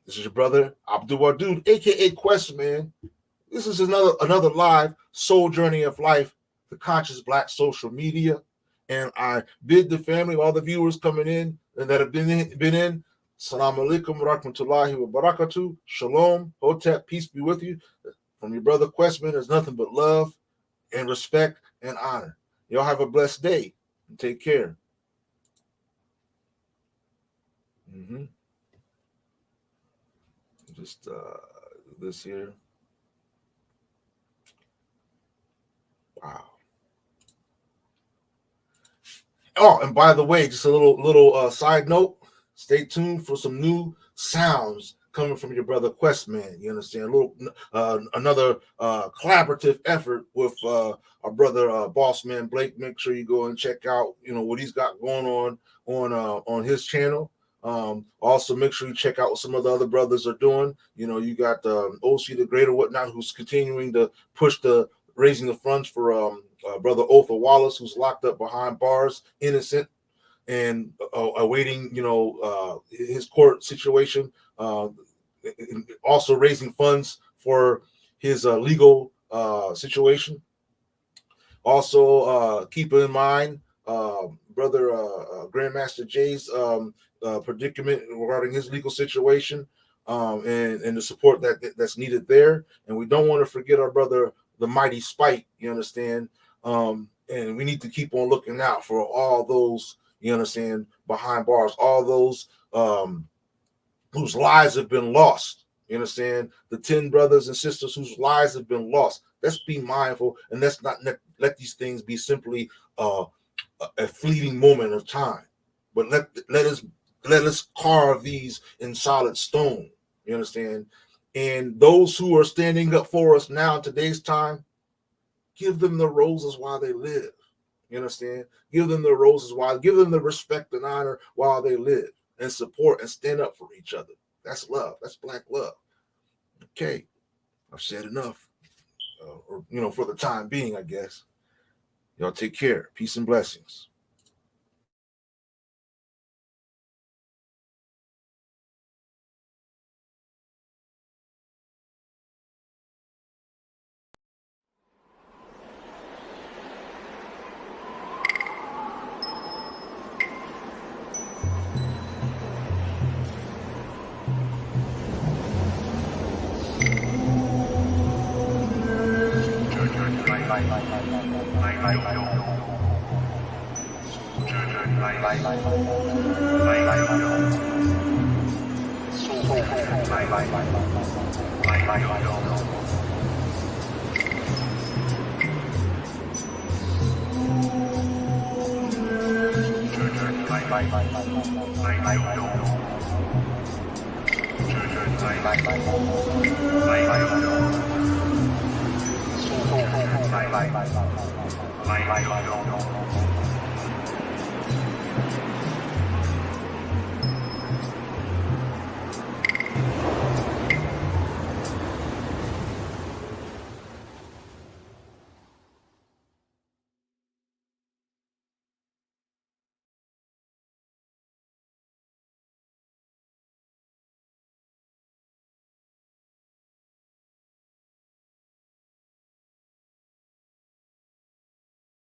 this is your brother Abdul Wadud, aka Quest Man. This is another live Soul Journey of Life, the Conscious Black social media. And I bid the family, all the viewers coming in and that have been in, Assalamu alaikum wa rahmatullahi wa barakatuh. Shalom, Hotep, peace be with you. From your brother Questman, there's nothing but love and respect and honor. Y'all have a blessed day and take care. Just this here. Wow. Oh, and by the way, just a little side note. Stay tuned for some new sounds coming from your brother Questman. You understand? A little another collaborative effort with our brother Bossman Blake. Make sure you go and check out what he's got going on his channel. Also, make sure you check out what some of the other brothers are doing. You got OC the Great or whatnot, who's continuing to push the raising the funds for brother Otha Wallace, who's locked up behind bars, innocent, and awaiting his court situation. Also raising funds for his legal situation. Also, keep in mind brother Grandmaster Jay's predicament regarding his legal situation, and the support that's needed there. And we don't want to forget our brother, the Mighty Spike. You understand? And we need to keep on looking out for all those You understand? Behind bars, all those whose lives have been lost. You understand? The 10 brothers and sisters whose lives have been lost. Let's be mindful, and let's not let these things be simply a fleeting moment of time. But let us carve these in solid stone. You understand? And those who are standing up for us now in today's time, give them the roses while they live. You understand? Give them the roses give them the respect and honor while they live, and support and stand up for each other. That's love. That's black love. Okay, I've said enough, or for the time being, I guess. Y'all take care. Peace and blessings. Bye.